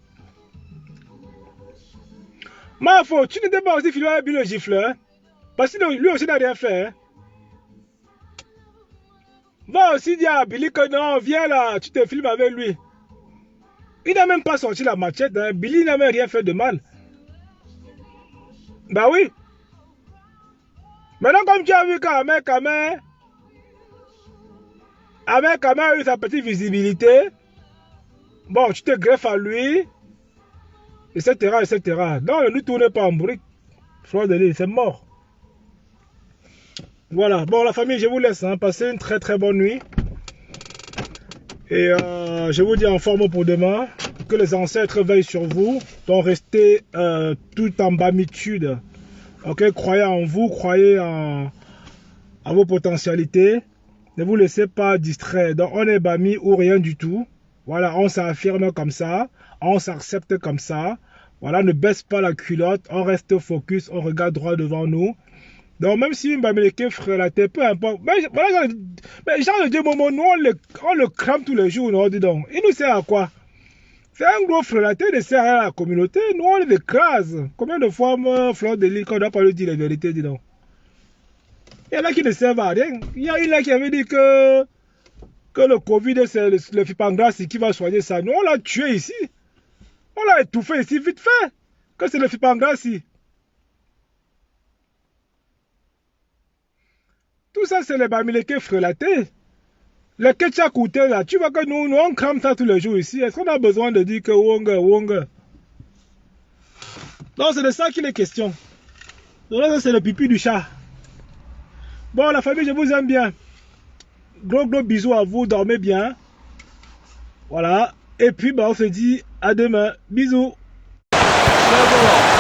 Mafo, tu n'étais pas aussi filmé avec Billy le gifleur? Parce que lui aussi n'a rien fait. Hein? Va aussi dire à Billy que non, viens là, tu te filmes avec lui. Il n'a même pas sorti la machette. Hein? Billy n'a même rien fait de mal. Bah oui. Maintenant, comme tu as vu qu'Amé Kamé a eu sa petite visibilité, bon, tu te greffes à lui, etc., etc. Non, ne nous tournez pas en brique. Fleur de l'île, c'est mort. Voilà. Bon, la famille, je vous laisse. Hein. Passez une très très bonne nuit. Et je vous dis en forme pour demain. Que les ancêtres veillent sur vous. Donc, restez tout en bamitude. Ok, croyez en vous, croyez en vos potentialités. Ne vous laissez pas distraire. Donc, on est bami ou rien du tout. Voilà, on s'affirme comme ça. On s'accepte comme ça. Voilà, ne baisse pas la culotte. On reste focus. On regarde droit devant nous. Donc, même si une bamileke frelaté, peu importe. Mais genre de Dieu, nous, on le crame tous les jours. Non, dis donc. Il nous sert à quoi? C'est un gros frelaté, il ne sert à rien à la communauté. Nous, on l'écrase. Combien de fois, Fleur de l'île, qu'on ne doit pas lui dire la vérité, dis donc. Il y en a qui ne servent à rien. Il y en a qui avaient dit que le Covid, c'est le Fipangrassi qui va soigner ça. Nous, on l'a tué ici. On l'a étouffé ici, vite fait. Que c'est le Fipangrassi. Tout ça, c'est les bamileke frelatés. Le ketchup coûté là, tu vois que nous, on crame ça tous les jours ici. Est-ce qu'on a besoin de dire que Wonga, Wonga? Non, c'est de ça qu'il est question. Donc là, c'est le pipi du chat. Bon, la famille, je vous aime bien. Gros bisous à vous, dormez bien. Voilà. Et puis, bah, on se dit à demain. Bisous. Ciao.